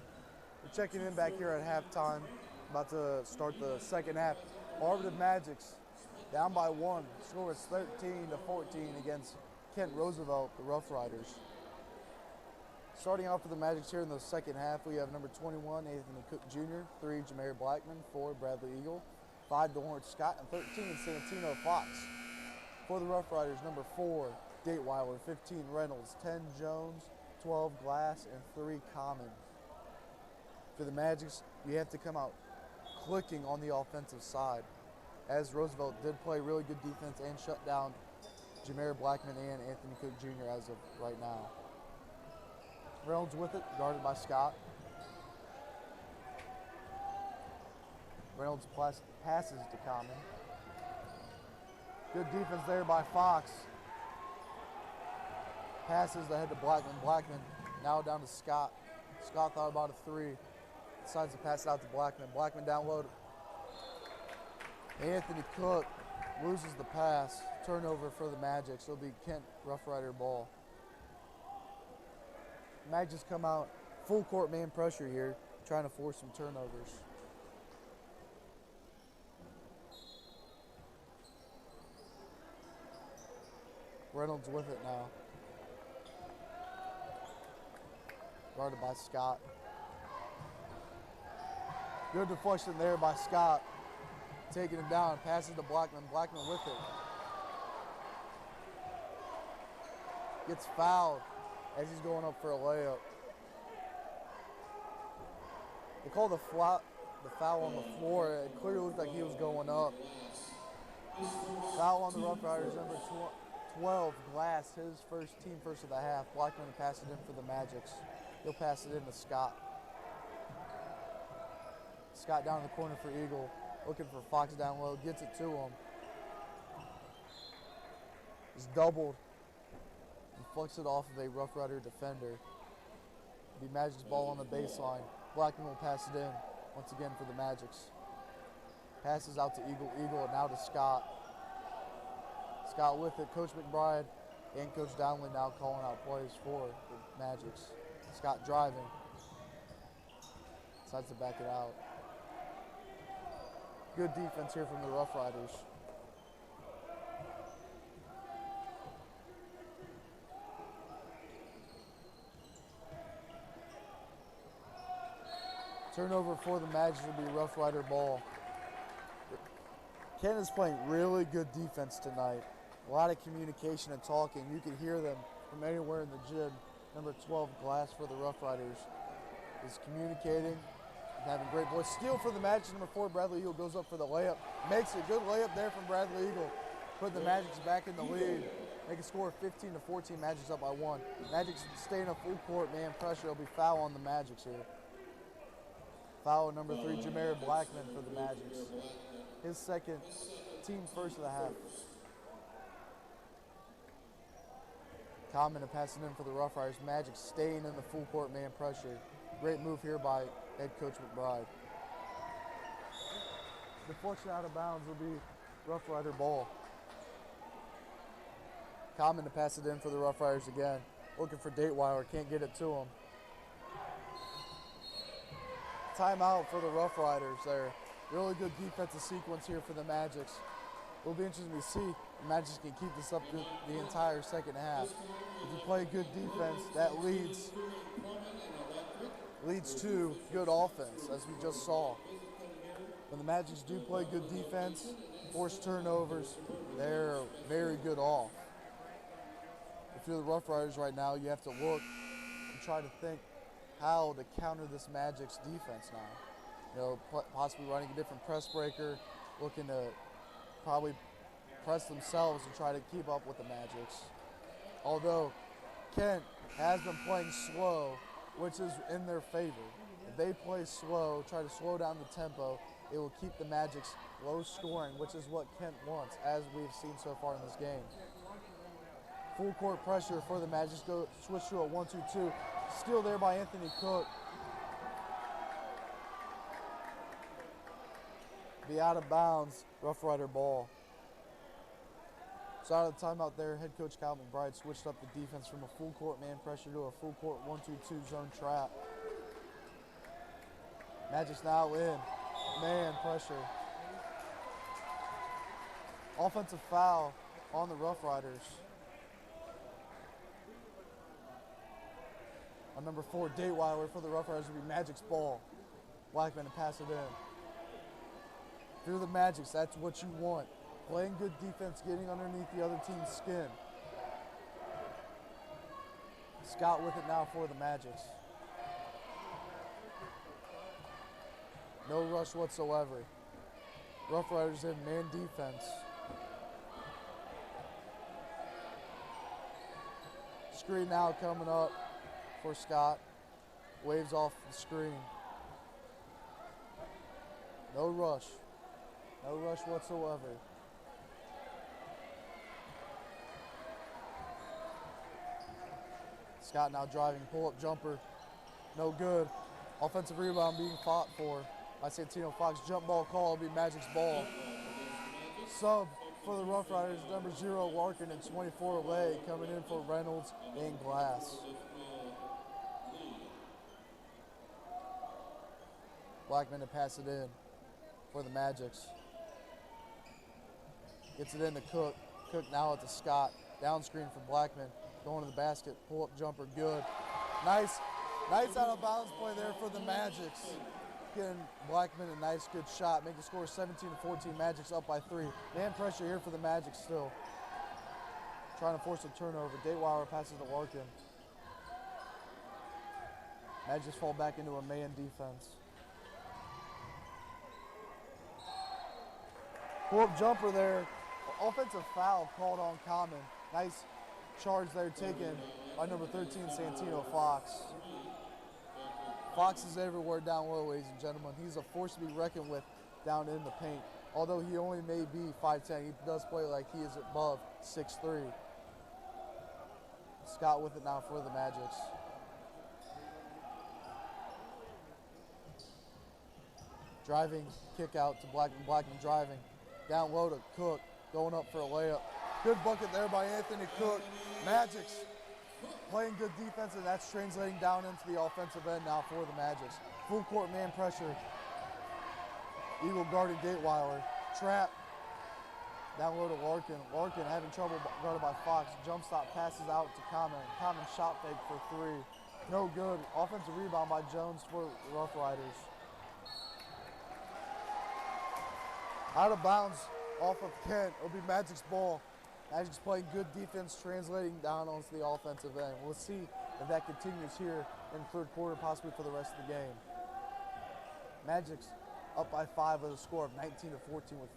We're checking in back here at halftime, about to start the second half. Barberton Magics down by 1. Score is 13-14 against Kent Roosevelt, the Rough Riders. Starting off for the Magics here in the second half, we have number 21, Anthony Cook Jr., 3, Jameer Blackman, 4, Bradley Eagle, 5, DeLawrence Scott, and 13, Santino Fox. For the Rough Riders, number 4, Dateweiler, 15, Reynolds, 10, Jones, 12, Glass, and 3, Common. For the Magics, you have to come out clicking on the offensive side, as Roosevelt did play really good defense and shut down Jameer Blackman and Anthony Cook Jr. as of right now. Reynolds with it, guarded by Scott. Reynolds passes to Common. Good defense there by Fox. Passes ahead to Blackman. Blackman now down to Scott. Scott thought about a 3. Decides to pass it out to Blackman. Blackman down low. Anthony Cook loses the pass. Turnover for the Magic. So it'll be Kent Rough Rider ball. Magics come out full court man pressure here, trying to force some turnovers. Reynolds with it now. Guarded by Scott. Good deflection there by Scott. Taking him down, passes to Blackman. Blackman with it. Gets fouled as he's going up for a layup. They called the foul on the floor. It clearly looked like he was going up. Foul on the Rough Riders, number 12, Glass, his team first of the half. Blackman passed it in for the Magics. He'll pass it in to Scott. Scott down in the corner for Eagle, looking for Fox down low, gets it to him. He's doubled. Flicks it off of a Rough Rider defender. The Magic's ball on the baseline. Blackman will pass it in once again for the Magics. Passes out to Eagle. Eagle and now to Scott. Scott with it. Coach McBride and Coach Downley now calling out plays for the Magics. Scott driving. Decides to back it out. Good defense here from the Rough Riders. Turnover for the Magic will be Rough Rider ball. Kent is playing really good defense tonight. A lot of communication and talking. You can hear them from anywhere in the gym. Number 12, Glass for the Rough Riders, is communicating and having great voice. Steal for the Magic. Number 4, Bradley Eagle goes up for the layup. Makes a good layup there from Bradley Eagle. Put the Magics back in the lead. Make a score of 15-14. Magics up by 1. Magics stay in a full court man pressure. It'll be foul on the Magics here. Foul number 3, Jameer Blackman for the Magics. His second, team first of the half. Common to pass it in for the Rough Riders. Magic staying in the full court man pressure. Great move here by head coach McBride. Deflection out of bounds will be Rough Rider ball. Common to pass it in for the Rough Riders again. Looking for Dateweiler, can't get it to him. Timeout for the Rough Riders there. Really good defensive sequence here for the Magics. It'll be interesting to see if the Magics can keep this up the entire second half. If you play good defense, that leads to good offense, as we just saw. When the Magics do play good defense, force turnovers, they're very good off. If you're the Rough Riders right now, you have to look and try to think how to counter this Magic's defense now. You know, possibly running a different press breaker, looking to probably press themselves and try to keep up with the Magics. Although Kent has been playing slow, which is in their favor. If they play slow, try to slow down the tempo, it will keep the Magics low scoring, which is what Kent wants, as we've seen so far in this game. Full court pressure for the Magic. Go switch to a 1-2-2. Steal there by Anthony Cook. Be out of bounds. Rough Rider ball. So out of the timeout there, head coach Kyle McBride switched up the defense from a full court man pressure to a full court 1-2-2 zone trap. Magic's now in man pressure. Offensive foul on the Rough Riders. On number 4, Dateweiler for the Rough Riders will be Magic's ball. Blackman to pass it in. If you're the Magics, that's what you want. Playing good defense, getting underneath the other team's skin. Scott with it now for the Magics. No rush whatsoever. Rough Riders in man defense. Screen now coming up for Scott. Waves off the screen. No rush. No rush whatsoever. Scott now driving, pull-up jumper. No good. Offensive rebound being fought for by Santino Fox. Jump ball call will be Magic's ball. Sub for the Rough Riders, number 0, Larkin, and 24, Lay, coming in for Reynolds and Glass. Blackman to pass it in for the Magics. Gets it in to Cook. Cook now at the Scott. Down screen for Blackman. Going to the basket. Pull-up jumper, good. Nice out of bounds play there for the Magics. Getting Blackman a nice, good shot. Make the score 17-14. Magics up by 3. Man pressure here for the Magic still. Trying to force a turnover. Dateweiler passes to Larkin. Magics fall back into a man defense. Pull-up jumper there. Offensive foul called on Common. Nice charge there taken by number 13, Santino Fox. Fox is everywhere down low, ladies and gentlemen. He's a force to be reckoned with down in the paint. Although he only may be 5'10", he does play like he is above 6'3". Scott with it now for the Magics. Driving, kick out to Blackman. Blackman driving. Down low to Cook, going up for a layup. Good bucket there by Anthony Cook. Magics playing good defense, and that's translating down into the offensive end now for the Magics. Full court man pressure. Eagle guarding Dateweiler. Trap. Down low to Larkin. Larkin having trouble guarded by Fox. Jump stop passes out to Common. Common shot fake for 3. No good. Offensive rebound by Jones for the Rough Riders. Out of bounds off of Kent. It'll be Magic's ball. Magic's playing good defense, translating down onto the offensive end. We'll see if that continues here in the third quarter, possibly for the rest of the game. Magic's up by 5 with a score of 19-14 with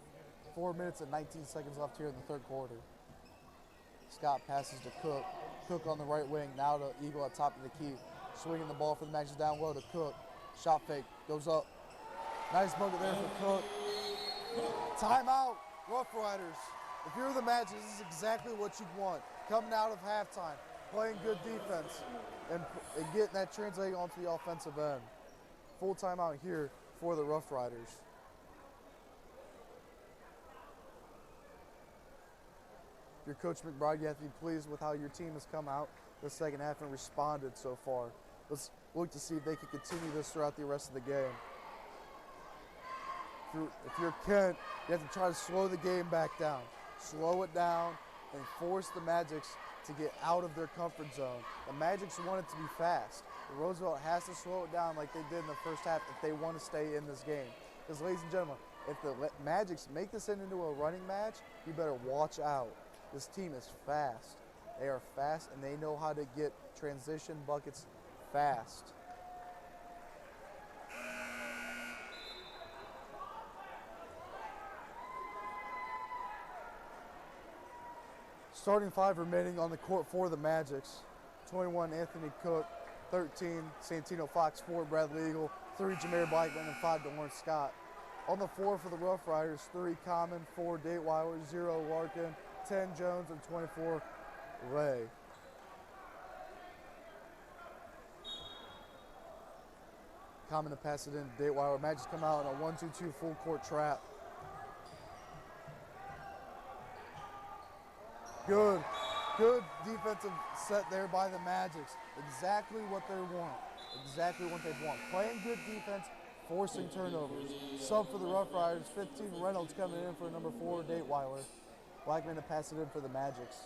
4 minutes and 19 seconds left here in the third quarter. Scott passes to Cook. Cook on the right wing, now to Eagle at top of the key. Swinging the ball for the Magic down low to Cook. Shot fake, goes up. Nice bucket there for Cook. Timeout, Rough Riders. If you're the Magic, this is exactly what you'd want. Coming out of halftime, playing good defense, and getting that translating onto the offensive end. Full timeout here for the Rough Riders. Your Coach McBride, you have to be pleased with how your team has come out the second half and responded so far. Let's look to see if they can continue this throughout the rest of the game. If you're Kent, you have to try to slow the game back down. Slow it down and force the Magics to get out of their comfort zone. The Magics want it to be fast. The Roosevelt has to slow it down like they did in the first half if they want to stay in this game. Because, ladies and gentlemen, if the Magics make this into a running match, you better watch out. This team is fast. They are fast, and they know how to get transition buckets fast. Starting 5 remaining on the court for the Magics. 21, Anthony Cook. 13, Santino Fox. 4, Bradley Eagle. 3, Jameer Blackman. And 5, Lawrence Scott. On the floor for the Rough Riders, 3, Common. 4, Dateweiler. 0, Larkin. 10, Jones. And 24, Lay. Common to pass it in to Dateweiler. Magic come out in a 1-2-2 full court trap. Good defensive set there by the Magics. Exactly what they want. Exactly what they want. Playing good defense, forcing turnovers. Sub for the Rough Riders, 15 Reynolds coming in for number 4, Dateweiler. Blackman to pass it in for the Magics.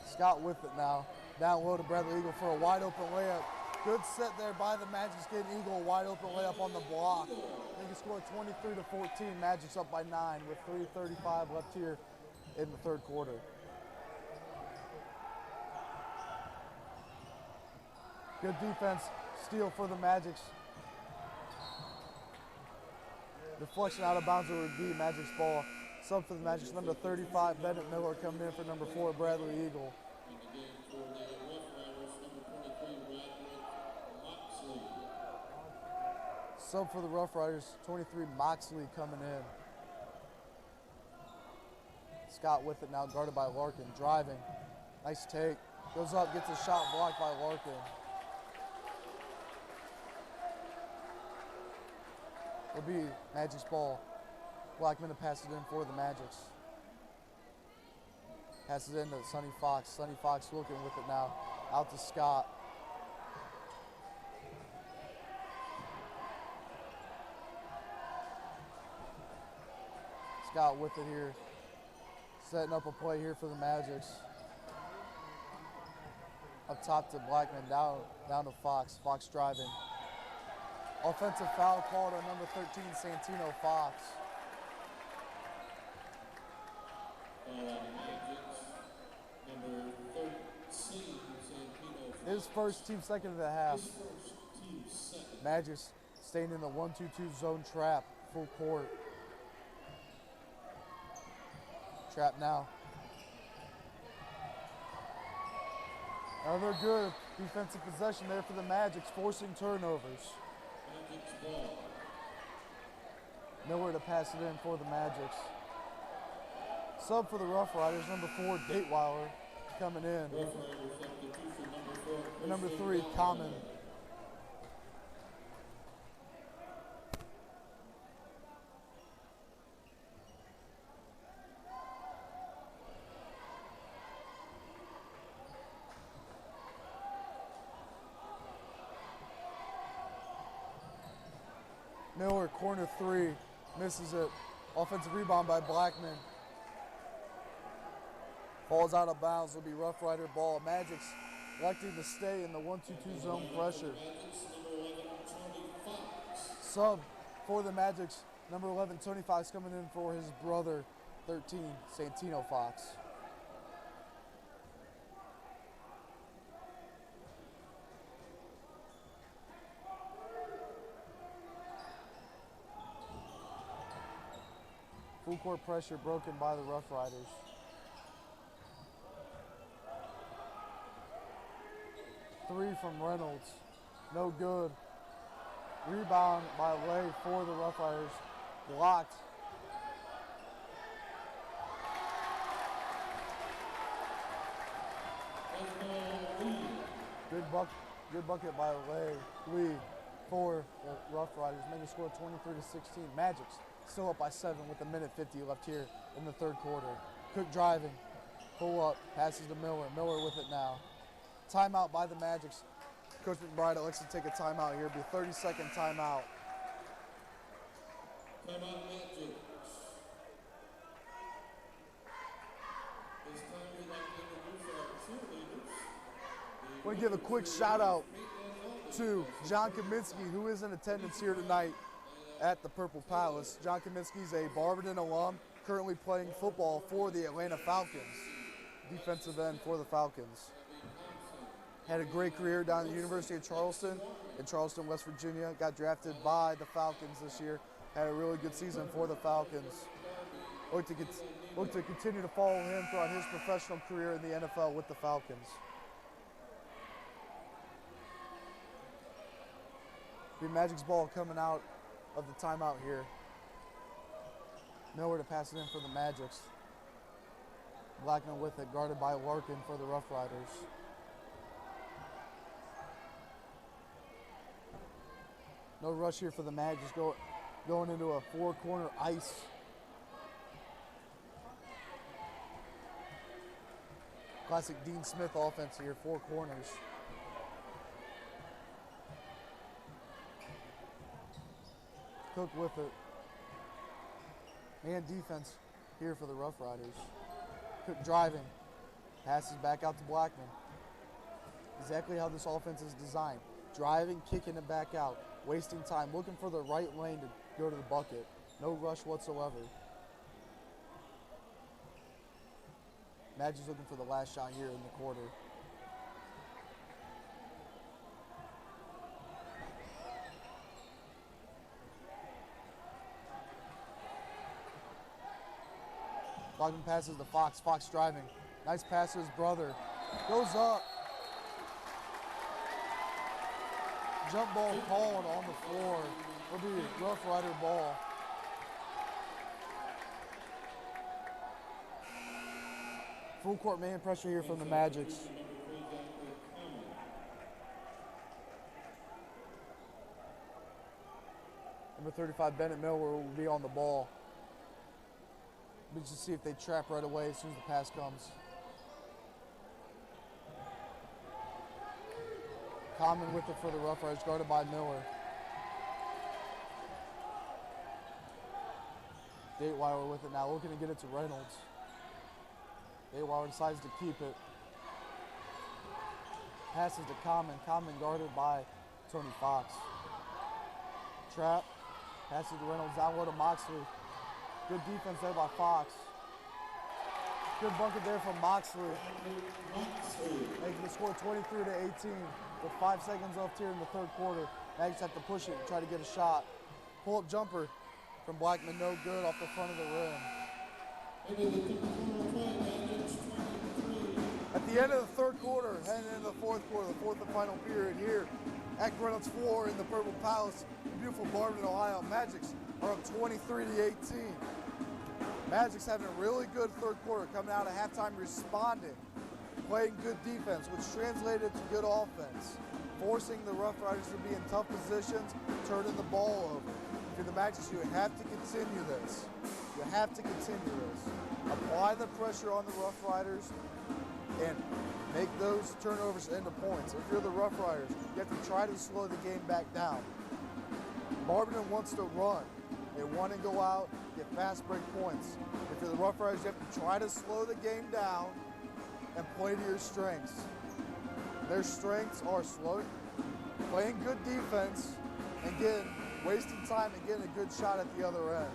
Scott with it now. Down low to Bradley Eagle for a wide open layup. Good set there by the Magics, getting Eagle a wide open layup on the block. They can score 23-14. Magics up by 9 with 3:35 left here in the third quarter. Good defense, steal for the Magics. Deflection out of bounds, it would be Magic's ball. Sub for the Magics, number 35, Bennett Miller coming in for number 4, Bradley Eagle. Sub for the Rough Riders, 23, Moxley coming in. Scott with it now, guarded by Larkin, driving. Nice take. Goes up, gets a shot blocked by Larkin. Will be Magic's ball. Blackman to pass it in for the Magics. Passes it in to Sonny Fox. Sonny Fox looking with it now. Out to Scott. Scott with it here. Setting up a play here for the Magics. Up top to Blackman, down to Fox. Fox driving. Offensive foul called on number 13, Santino Fox. His first, team second of the half. Magics staying in the 1-2-2 zone trap, full court. Trap now. Another good defensive possession there for the Magics, forcing turnovers. Nowhere to pass it in for the Magics. Sub for the Rough Riders, number 4, Dateweiler coming in. And number 3, Common. Miller, corner 3, misses it. Offensive rebound by Blackman. Falls out of bounds, will be Rough Rider ball. Magics electing to stay in the 1-2-2 zone pressure. Sub for the Magics, number 11, Tony Fox coming in for his brother, 13, Santino Fox. Full court pressure broken by the Rough Riders. Three from Reynolds, no good. Rebound by Lay for the Rough Riders, blocked. Good bucket by Lee for the Rough Riders, making the score 23-16. Magics still up by 7 with a minute 50 left here in the third quarter. Cook driving, pull up, passes to Miller. Miller with it now. Timeout by the Magics. Coach McBride elects to take a timeout here. It'll be a 30-second timeout. Timeout Magic. This time we'd like to introduce our cheerleaders. Want to give a quick shout out to John Kaminsky, who is in attendance here tonight at the Purple Palace. John Kaminsky is a Barberton alum, currently playing football for the Atlanta Falcons. Defensive end for the Falcons. Had a great career down at the University of Charleston in Charleston, West Virginia. Got drafted by the Falcons this year. Had a really good season for the Falcons. Look to continue to follow him throughout his professional career in the NFL with the Falcons. The Magic's ball coming out of the timeout here. Nowhere to pass it in for the Magics. Blackman with it, guarded by Larkin for the Rough Riders. No rush here for the Magic. Going into a four-corner ice. Classic Dean Smith offense here, four corners. Cook with it. And defense here for the Rough Riders. Cook driving. Passes back out to Blackman. Exactly how this offense is designed. Driving, kicking it back out. Wasting time, looking for the right lane to go to the bucket. No rush whatsoever. Magic's looking for the last shot here in the quarter. Blackman passes to Fox. Fox driving. Nice pass to his brother. Goes up. Jump ball called on the floor. It'll be a Rough Rider ball. Full court man pressure here from the Magics. Number 35, Bennett Miller, will be on the ball. We just see if they trap right away as soon as the pass comes. Common with it for the Rough Riders, guarded by Miller. Dateweiler with it now, looking to get it to Reynolds. Dateweiler decides to keep it. Passes to Common. Common guarded by Tony Fox. Trap. Passes to Reynolds, down low to Moxley. Good defense there by Fox. Good bucket there from Moxley. Making the score 23 to 18 with 5 seconds left here in the third quarter. Magics have to push it and try to get a shot. Pull-up jumper from Blackman, no good, off the front of the rim. At the end of the third quarter, heading into the fourth quarter, the fourth and final period here at Reynolds floor in the Purple Palace in beautiful Barberton, Ohio. Magics are up 23 to 18. Magic's having a really good third quarter, coming out of halftime responding, playing good defense, which translated to good offense, forcing the Rough Riders to be in tough positions, turning the ball over. If you're the Magics, you have to continue this. You have to continue this. Apply the pressure on the Rough Riders and make those turnovers into points. If you're the Rough Riders, you have to try to slow the game back down. Barberton wants to run. They want to go out, get fast break points. If you're the Rough Riders, you have to try to slow the game down and play to your strengths. Their strengths are playing good defense, and wasting time and getting a good shot at the other end.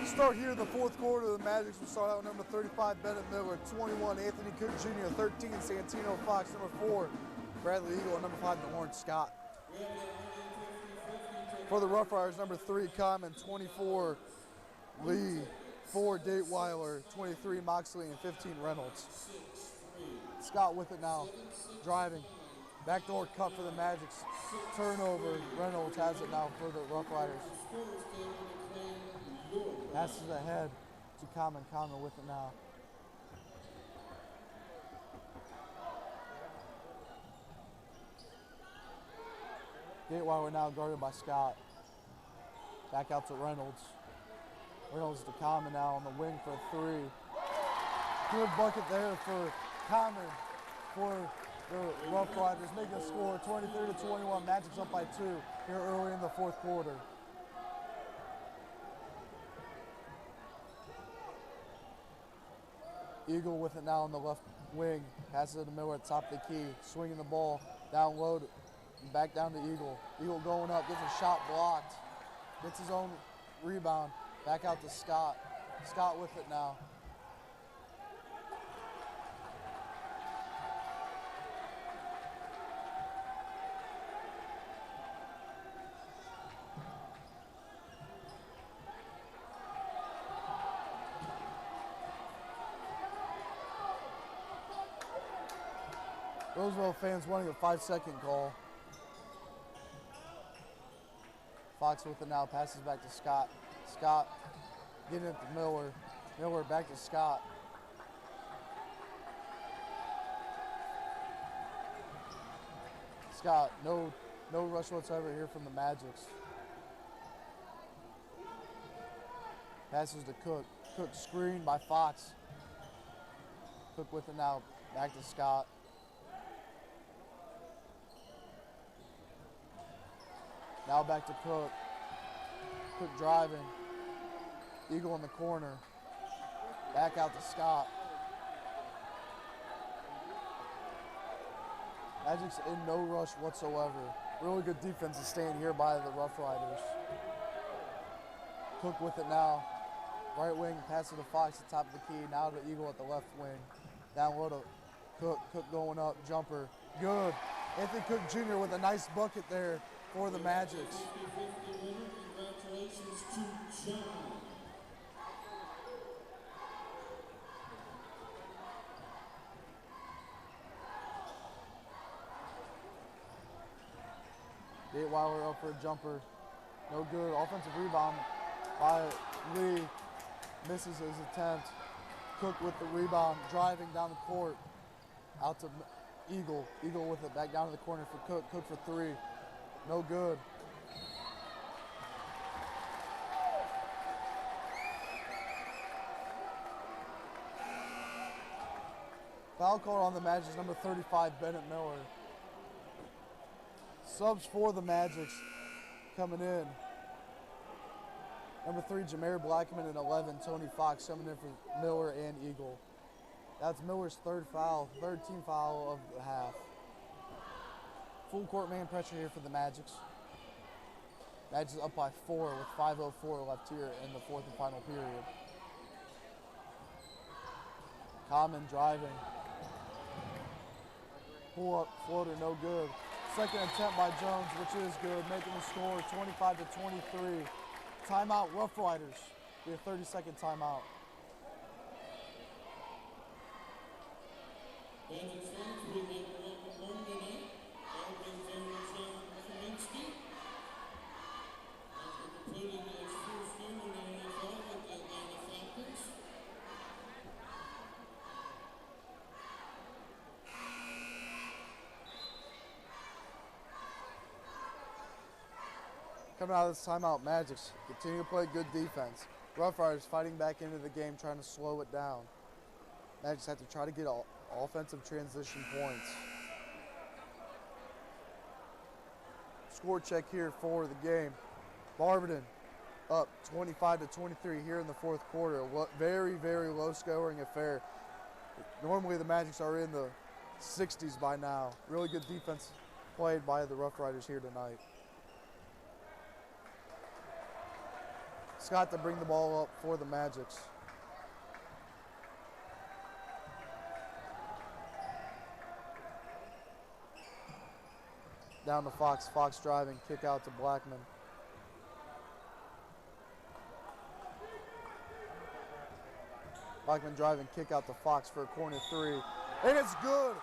Start here in the fourth quarter. The Magics will start out with number 35, Bennett Miller, 21, Anthony Cook Jr., 13, Santino Fox, number 4, Bradley Eagle, and number 5, Lawrence Scott. For the Rough Riders, number 3, Common, 24, Lee, 4, Dateweiler, 23, Moxley, and 15, Reynolds. Scott with it now, driving. Backdoor cut for the Magics. Turnover, Reynolds has it now for the Rough Riders. Passes ahead to Common. Common with it now. Dateweiler now guarded by Scott. Back out to Reynolds. Reynolds to Common now on the wing for 3. Good bucket there for Common for the Rough Riders, making a score 23 to 21. Magic's up by 2 here early in the fourth quarter. Eagle with it now on the left wing. Passes it to Miller at top of the key. Swinging the ball down low, back down to Eagle. Eagle going up, gets a shot blocked. Gets his own rebound. Back out to Scott. Scott with it now. Roosevelt fans wanting a 5-second call. Fox with it now, passes back to Scott. Scott getting it to Miller. Miller back to Scott. Scott, no rush whatsoever here from the Magics. Passes to Cook. Cook screened by Fox. Cook with it now, back to Scott. Now back to Cook. Cook driving. Eagle in the corner. Back out to Scott. Magic's in no rush whatsoever. Really good defense is staying here by the Rough Riders. Cook with it now. Right wing, passes to Fox at the top of the key. Now to Eagle at the left wing. Down low to Cook. Cook going up, jumper. Good. Anthony Cook Jr. with a nice bucket there for the Magics. Congratulations to John. Gatewiler up for a jumper. No good. Offensive rebound by Lee. Misses his attempt. Cook with the rebound, driving down the court. Out to Eagle. Eagle with it back down to the corner for Cook. Cook for three. No good. Foul call on the Magic, number 35, Bennett Miller. Subs for the Magics coming in. Number 3, Jameer Blackman, and 11, Tony Fox coming in for Miller and Eagle. That's Miller's third team foul of the half. Full court man pressure here for the Magics. Magics up by 4 with 5:04 left here in the fourth and final period. Common driving. Pull up floater, no good. Second attempt by Jones, which is good, making the score 25-23. Timeout, Rough Riders. Be a 30-second timeout. Magic fans, we'd like to welcome home tonight Barberton general John Kaminsky. After completing his first year in the NFL with the Atlanta Falcons. Coming out of this timeout, Magics continue to play good defense. Rough Riders fighting back into the game, trying to slow it down. Magics have to try to get offensive transition points. Score check here for the game. Barberton up 25-23 here in the fourth quarter. Very, very low scoring affair. Normally the Magics are in the 60s by now. Really good defense played by the Rough Riders here tonight. Scott to bring the ball up for the Magics. Down to Fox. Fox driving, kick out to Blackman. Blackman driving, kick out to Fox for a corner three. And it's good.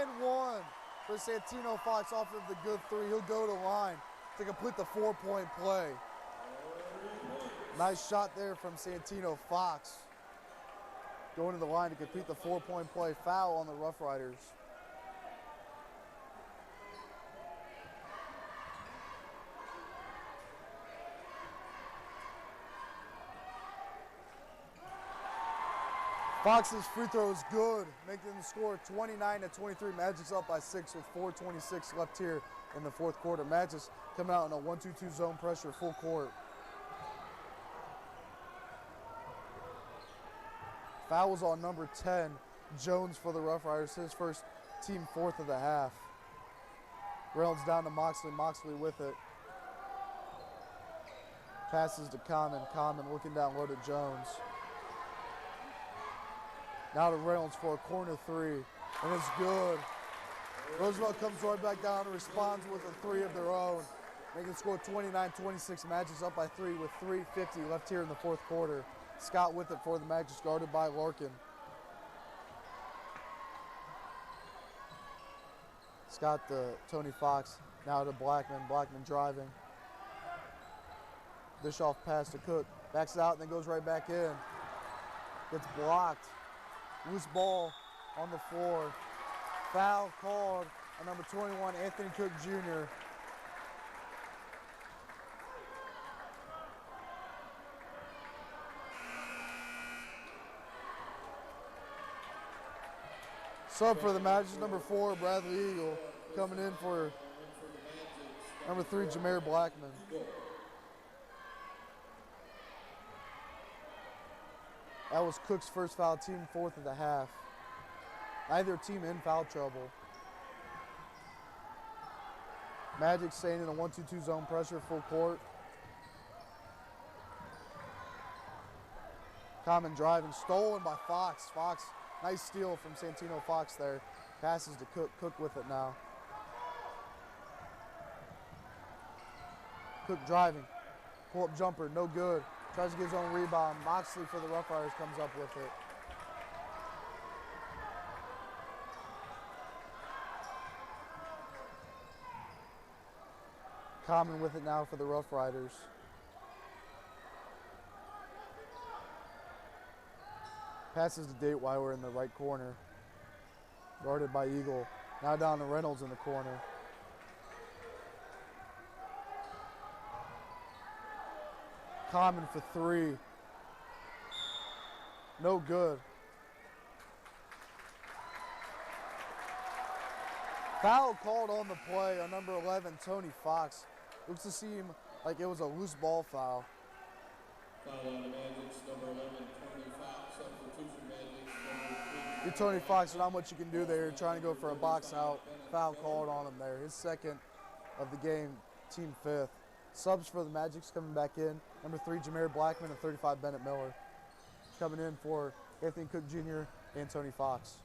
And one for Santino Fox off of the good three. He'll go to line to complete the 4-point play. Nice shot there from Santino Fox. Going to the line to complete the 4-point play. Foul on the Rough Riders. Fox's free throw is good, making the score 29-23. Magic's up by 6 with 4:26 left here in the fourth quarter. Magic's coming out in a 1-2-2 zone pressure, full court. Fouls on number 10, Jones for the Rough Riders, his first team fourth of the half. Reynolds down to Moxley, Moxley with it. Passes to Common, Common looking down low to Jones. Now to Reynolds for a corner three, and it's good. Roosevelt comes right back down and responds with a three of their own, making the score 29-26. Magic's up by 3 with 3:50 left here in the fourth quarter. Scott with it for the Magic, guarded by Larkin. Scott to Tony Fox, now to Blackman. Blackman driving. Dish off pass to Cook. Backs it out and then goes right back in. Gets blocked. Loose ball on the floor. Foul called on number 21, Anthony Cook Jr. Sub for the Magic, number 4, Bradley Eagle, coming in for number 3, Jameer Blackman. That was Cook's first foul, team 4th of the half. Neither team in foul trouble. Magic staying in a 1-2-2 zone pressure, full court. Common driving, stolen by Fox. Fox, nice steal from Santino Fox there. Passes to Cook, Cook with it now. Cook driving, pull-up jumper, no good. Tries to get his own rebound. Moxley for the Rough Riders comes up with it. Common with it now for the Rough Riders. Passes to Dateweiler in the right corner. Guarded by Eagle. Now down to Reynolds in the corner. Common for 3. No good. Foul called on the play on number 11, Tony Fox. Looks to seem like it was a loose ball foul. Foul on the Magic's number 11, Tony Fox. Substitution Magic's number 3. You're Tony Fox, so not much you can do there. You're trying to go for a box out. Foul called on him there. His second of the game, team 5th. Subs for the Magic's coming back in. Number 3, Jameer Blackman, and 35, Bennett Miller. Coming in for Anthony Cook Jr. and Tony Fox.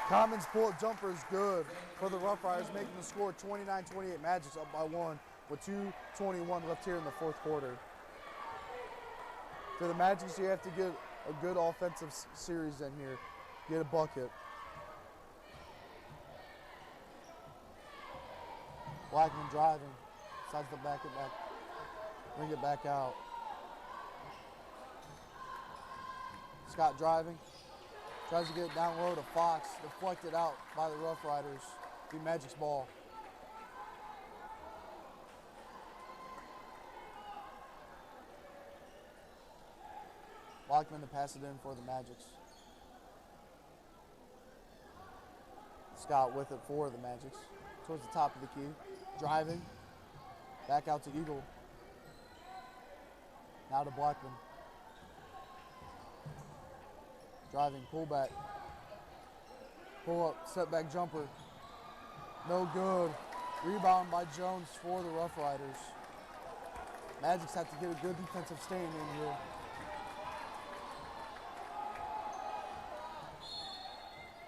Common's pull-up jumper is good for the Rough Riders, making the score 29-28. Magic's up by 1 with 2:21 left here in the 4th quarter. For the Magic, you have to get a good offensive series in here. Get a bucket. Blackman driving. Decides to back it back. Bring it back out. Scott driving. Tries to get it down low to Fox. Deflected out by the Rough Riders. Be Magic's ball. Blackman to pass it in for the Magics. Scott with it for the Magics. Towards the top of the key. Driving. Back out to Eagle. Now to Blackman. Driving, pullback. Pull up, setback jumper. No good. Rebound by Jones for the Rough Riders. Magics have to get a good defensive stand in here.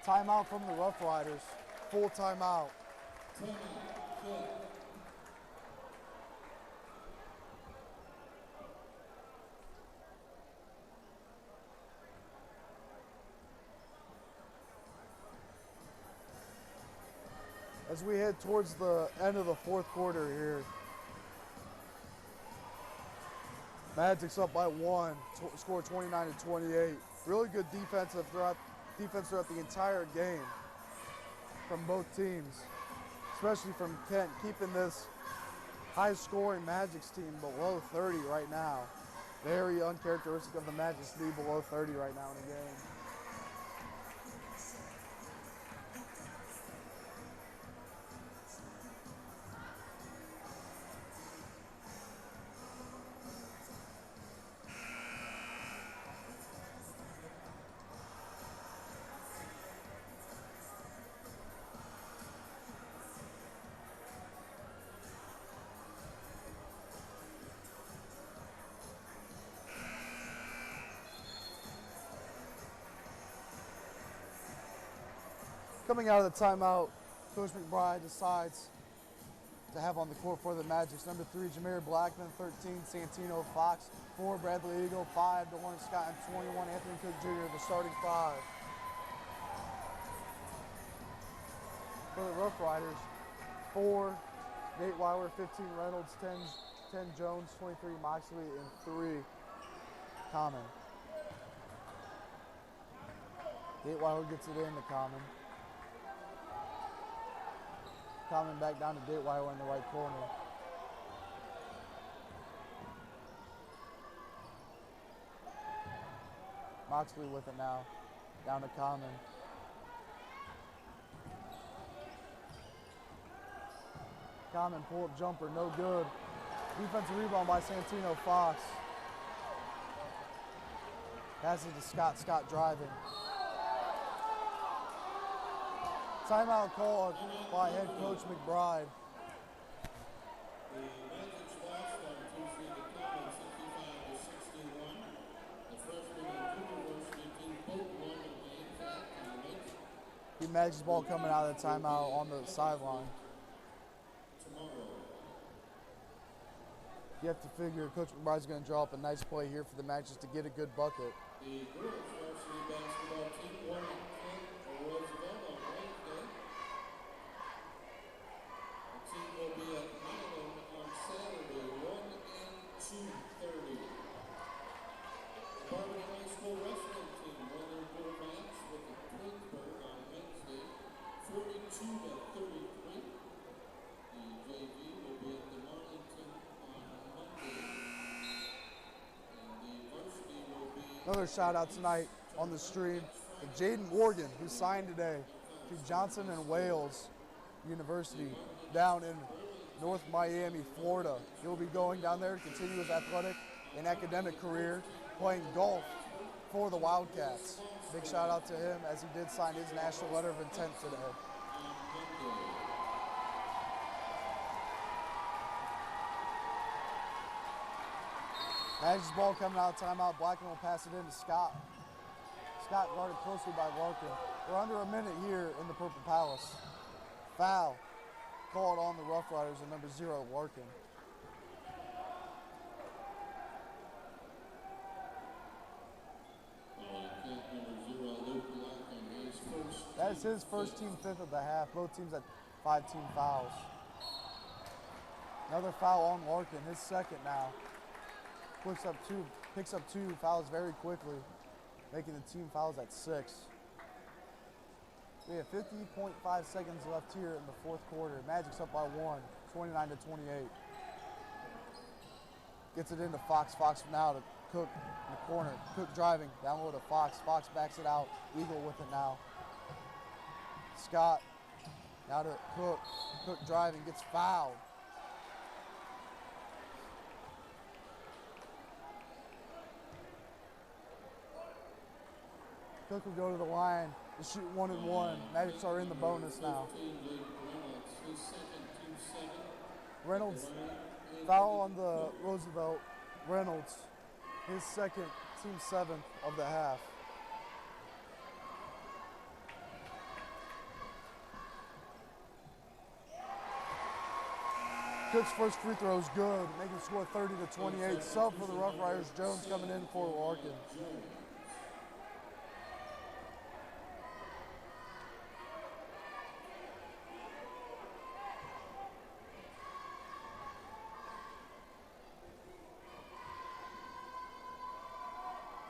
Timeout from the Rough Riders. Full timeout. As we head towards the end of the 4th quarter here. Magic's up by 1, score 29-28. Really good defense throughout the entire game from both teams, especially from Kent, keeping this high-scoring Magic's team below 30 right now. Very uncharacteristic of the Magic's to be below 30 right now in a game. Coming out of the timeout, Coach McBride decides to have on the court for the Magic. Number 3, Jameer Blackman, 13, Santino Fox, 4, Bradley Eagle, 5, DeLawrence Scott, and 21, Anthony Cook Jr., the starting 5. For the Rough Riders, 4, Nate Weiler, 15, Reynolds, 10, 10 Jones, 23 Moxley, and 3 Common. Dateweiler gets it in to Common. Common back down to Dateweiler in the right corner. Moxley with it now. Down to Common. Common pull-up jumper, no good. Defensive rebound by Santino Fox. Passes to Scott. Scott driving. Timeout called by head coach McBride. The Magic's lost on Tuesday to Common 65-61. The freshman and junior varsity team both won their games at Common. The Magic's ball coming out of the timeout on the sideline. Tomorrow. You have to figure Coach McBride's going to draw up a nice play here for the Magic to get a good bucket. The girls varsity basketball team won at Roosevelt on Wednesday. The team will be at Maryland on Saturday, 1 and 2:30. The Barberton High School wrestling team won their dual match with the Twinsburg on Wednesday, 42-33. The JV will be at the Marlington on Monday. And the varsity will be... Another shout out tonight on the stream to Jaden Morgan, who signed today to Johnson and Wales University down in North Miami, Florida. He'll be going down there to continue his athletic and academic career, playing golf for the Wildcats. Big shout out to him as he did sign his national letter of intent today. Magic's ball coming out of timeout. Blackman will pass it in to Scott. Scott guarded closely by Larkin. We're under a minute here in the Purple Palace. Foul called on the Rough Riders at number 0, Larkin. That is his first team fifth of the half. Both teams at 5 team fouls. Another foul on Larkin, his second now. Picks up two fouls very quickly, making the team fouls at 6. We have 50.5 seconds left here in the fourth quarter. Magic's up by 1, 29-28. Gets it into Fox. Fox now to Cook in the corner. Cook driving, down low to Fox. Fox backs it out. Eagle with it now. Scott now to Cook. Cook driving, gets fouled. Cook will go to the line to shoot 1 and 1. Magics are in the bonus now. Reynolds, foul on the Roosevelt. Reynolds, his second, team 7th of the half. Cook's first free throw is good, making the score 30-28. Sub for the Rough Riders. Jones coming in for Larkin.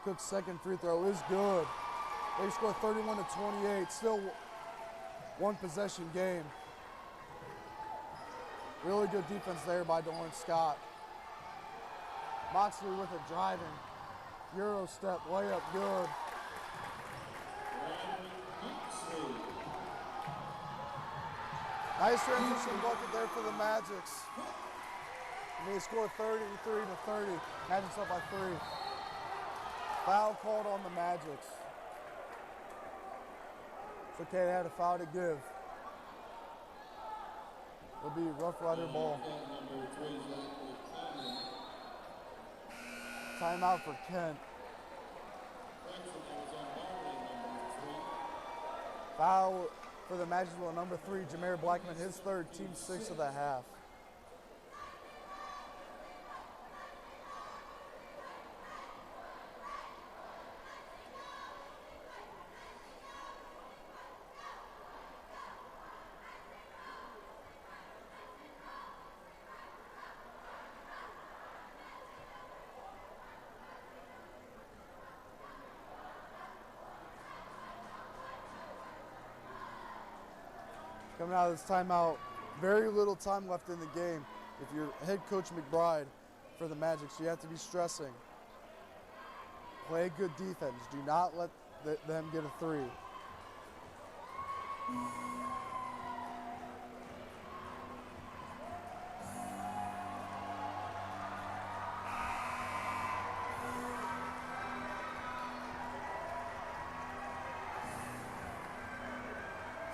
Cook's second free throw is good. They score 31-28. Still one possession game. Really good defense there by Doran Scott. Moxley with it driving. Euro step, layup good. Nice transition bucket there for the Magics. And they score 33-30. Magics up by 3. Foul called on the Magics. It's okay, they had a foul to give. It'll be Rough Rider ball. Timeout for Kent. Foul for the Magic on number 3, Jameer Blackman, his third, team 6 of the half. Coming out of this timeout, very little time left in the game. If you're head coach McBride for the Magic, so you have to be stressing. Play good defense. Do not let them get a three.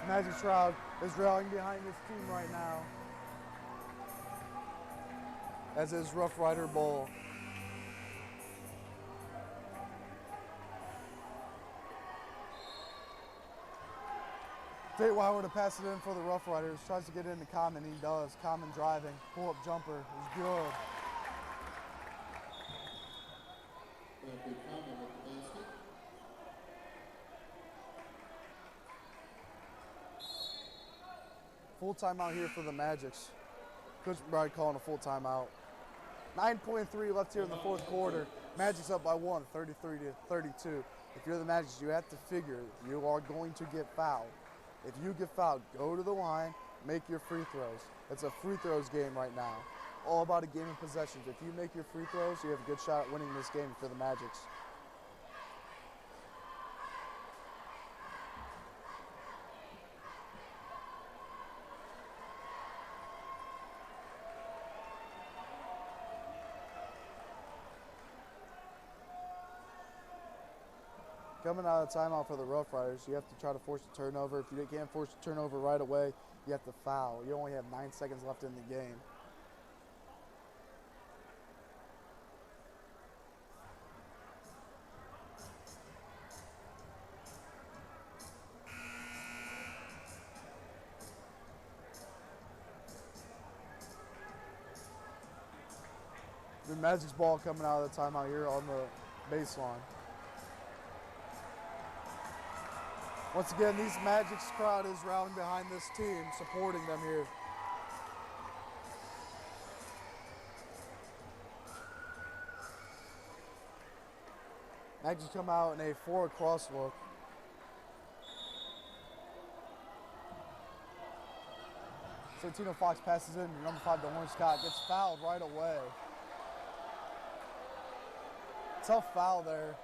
Magic crowd is rallying behind this team right now, as is Rough Rider Bowl. Dateweiler to pass it in for the Rough Riders. Tries to get into Common. He does. Common driving. Pull-up jumper is good. Full timeout here for the Magics. Coach McBride calling a full timeout. 9.3 left here in the fourth quarter. Magic's up by 1, 33-32. If you're the Magics, you have to figure you are going to get fouled. If you get fouled, go to the line, make your free throws. It's a free throws game right now. All about a game of possessions. If you make your free throws, you have a good shot at winning this game for the Magics. Coming out of the timeout for the Rough Riders, you have to try to force a turnover. If you can't force a turnover right away, you have to foul. You only have 9 seconds left in the game. The Magic's ball coming out of the timeout here on the baseline. Once again, these Magic's crowd is rallying behind this team, supporting them here. Magic come out in a 4 cross look. Santino Fox passes in to number 5, DeLorne Scott, gets fouled right away. Tough foul there.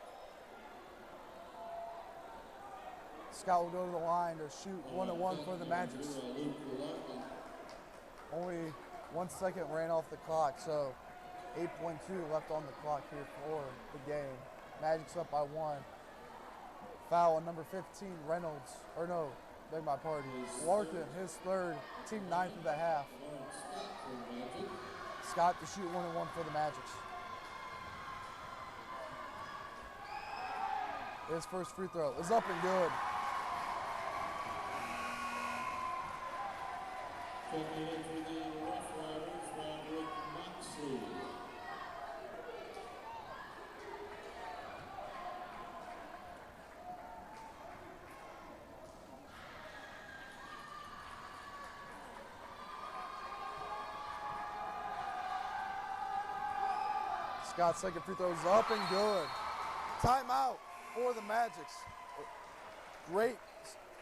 Scott will go to the line to shoot 1-1 for the Magics. Only 1 second ran off the clock, so 8.2 left on the clock here for the game. Magic's up by 1. Foul on number 15, Reynolds. Or no, beg my pardon. Larkin, his third, team 9th of the half. Scott to shoot 1-1 for the Magics. His first free throw is up and good. Scott's second free throw is up and good. Timeout for the Magics. Great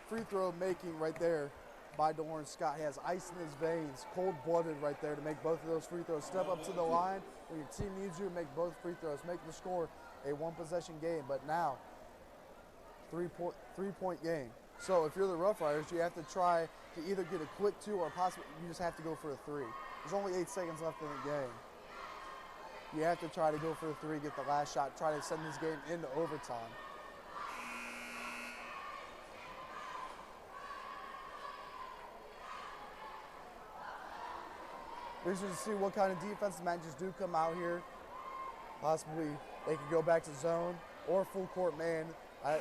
free throw making right there by DeLorne Scott. He has ice in his veins, cold-blooded right there to make both of those free throws. Step up to the line when your team needs you to make both free throws. Make the score a 1-possession game, but now 3-point game. So if you're the Rough Riders, you have to try to either get a quick 2 or possibly you just have to go for a 3. There's only 8 seconds left in the game. You have to try to go for a 3, get the last shot, try to send this game into overtime. We're just to see what kind of defense the Magic do come out here. Possibly they could go back to zone or full court man. I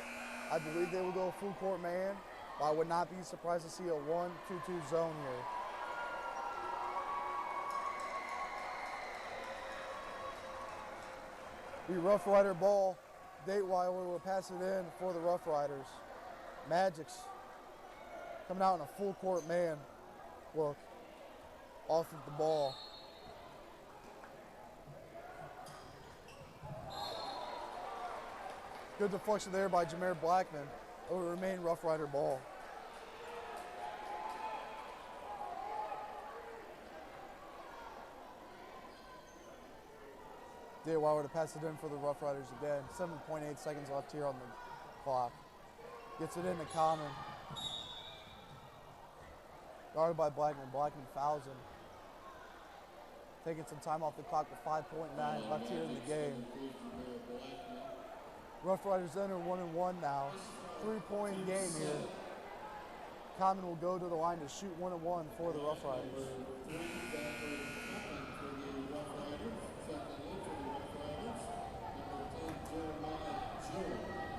believe they will go full court man, but I would not be surprised to see a 1-2-2 zone here. The Rough Rider ball. Dateweiler will pass it in for the Rough Riders. Magics coming out in a full court man look off of the ball. Good deflection there by Jameer Blackman. It will remain Rough Rider ball. D.Y. would have passed it in for the Rough Riders again. 7.8 seconds left here on the clock. Gets it into Common. Guarded by Blackman. Blackman fouls him. Taking some time off the clock with 5.9 left here in the game. Rough Riders enter 1-1 now. 3-point game here. Common will go to the line to shoot 1-1 for the Rough Riders.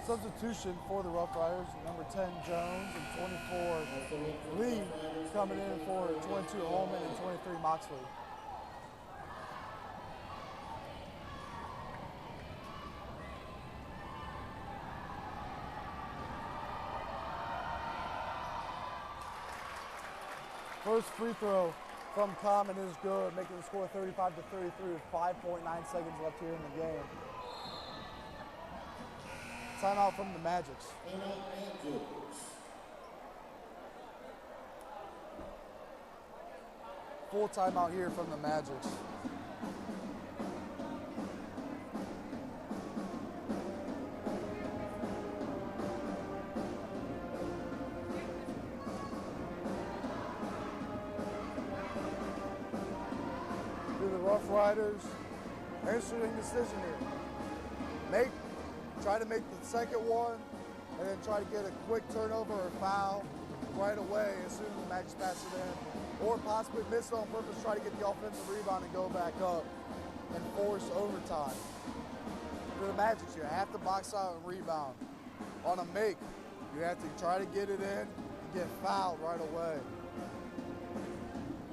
Substitution for the Rough Riders, number 10 Jones and 24 Lee coming in for 22 Holman and 23 Moxley. First free throw from Common is good, making the score 35-33 with 5.9 seconds left here in the game. Timeout from the Magics. Full timeout here from the Magics. Rough Riders, interesting decision here. Try to make the second one, and then try to get a quick turnover or foul right away as soon as the Magics pass it in. Or possibly miss it on purpose, try to get the offensive rebound and go back up and force overtime. For the Magics here, have to box out and rebound. On a make, you have to try to get it in and get fouled right away.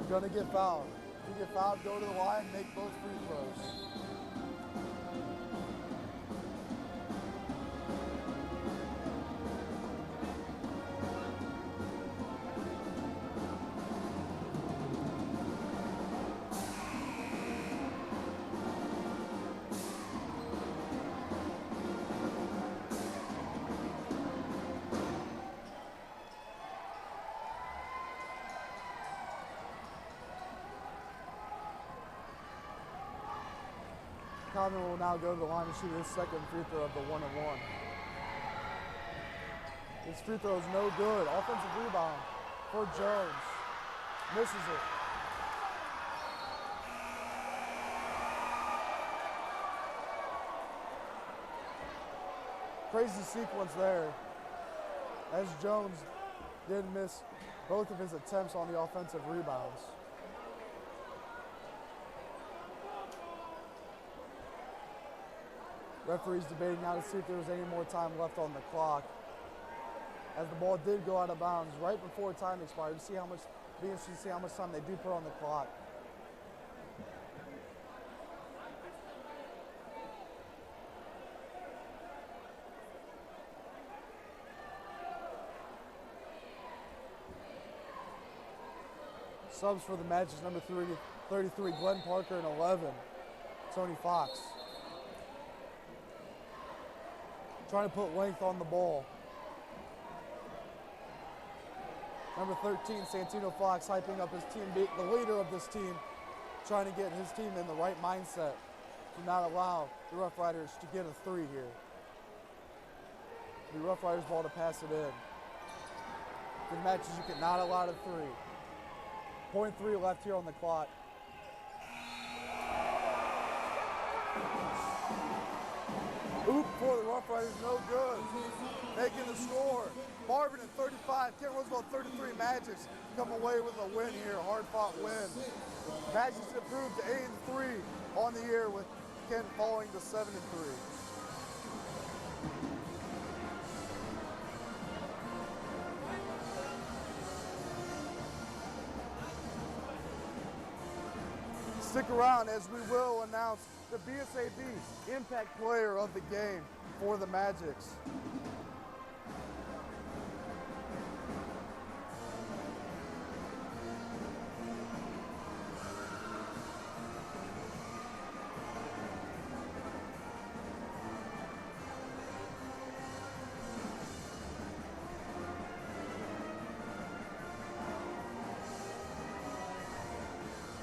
You're gonna get fouled. If you get fouled, go to the line, make both free throws. Common will now go to the line to shoot his second free throw of the 1-1. This free throw is no good. Offensive rebound for Jones. Misses it. Crazy sequence there, as Jones did miss both of his attempts on the offensive rebounds. Referee's debating now to see if there was any more time left on the clock, as the ball did go out of bounds right before time expired. Be interesting to see how much time they do put on the clock. Subs for the Magic, number 33, Glenn Parker, and 11, Tony Fox. Trying to put length on the ball. Number 13, Santino Fox, hyping up his team, the leader of this team, trying to get his team in the right mindset to not allow the Rough Riders to get a three here. The Rough Riders ball to pass it in. The matches you cannot allow a three. 0.3 left here on the clock. Oop for the Rough Riders, no good. Making the score. Barberton 35, Kent Roosevelt 33. Magics come away with a win here, hard-fought win. Magics improved to 8-3 on the year, with Kent falling to 7-3. Stick around as we will announce the BSAB Impact Player of the Game for the Magics.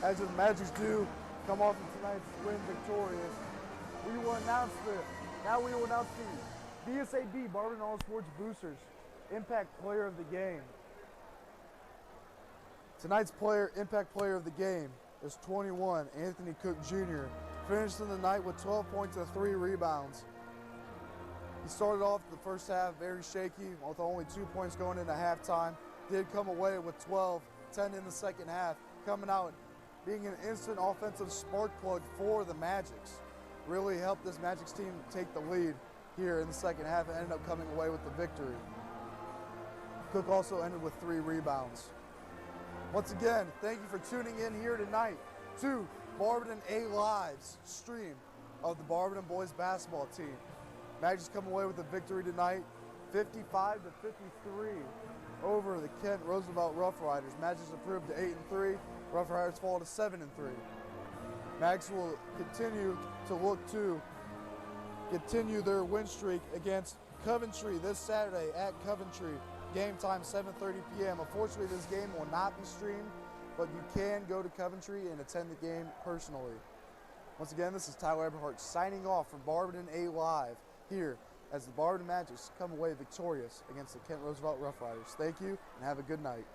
As the Magics do come off of tonight's win victorious, we will announce the BSAB Barberton All Sports Boosters Impact Player of the Game. Tonight's Impact Player of the Game is 21, Anthony Cook Jr. Finishing the night with 12 points and 3 rebounds. He started off the first half very shaky with only 2 points going into halftime. Did come away with 12, 10 in the second half, coming out being an instant offensive spark plug for the Magics. Really helped this Magics team take the lead here in the second half and ended up coming away with the victory. Cook also ended with 3 rebounds. Once again, thank you for tuning in here tonight to Barberton A Live's stream of the Barberton boys basketball team. Magics come away with a victory tonight, 55-53 over the Kent Roosevelt Rough Riders. Magics improved to 8-3. Rough Riders fall to 7-3. Magics will continue to look to continue their win streak against Coventry this Saturday at Coventry. Game time 7:30 p.m. Unfortunately, this game will not be streamed, but you can go to Coventry and attend the game personally. Once again, this is Tyler Eberhardt signing off from Barberton A Live here as the Barberton Magics come away victorious against the Kent Roosevelt Rough Riders. Thank you and have a good night.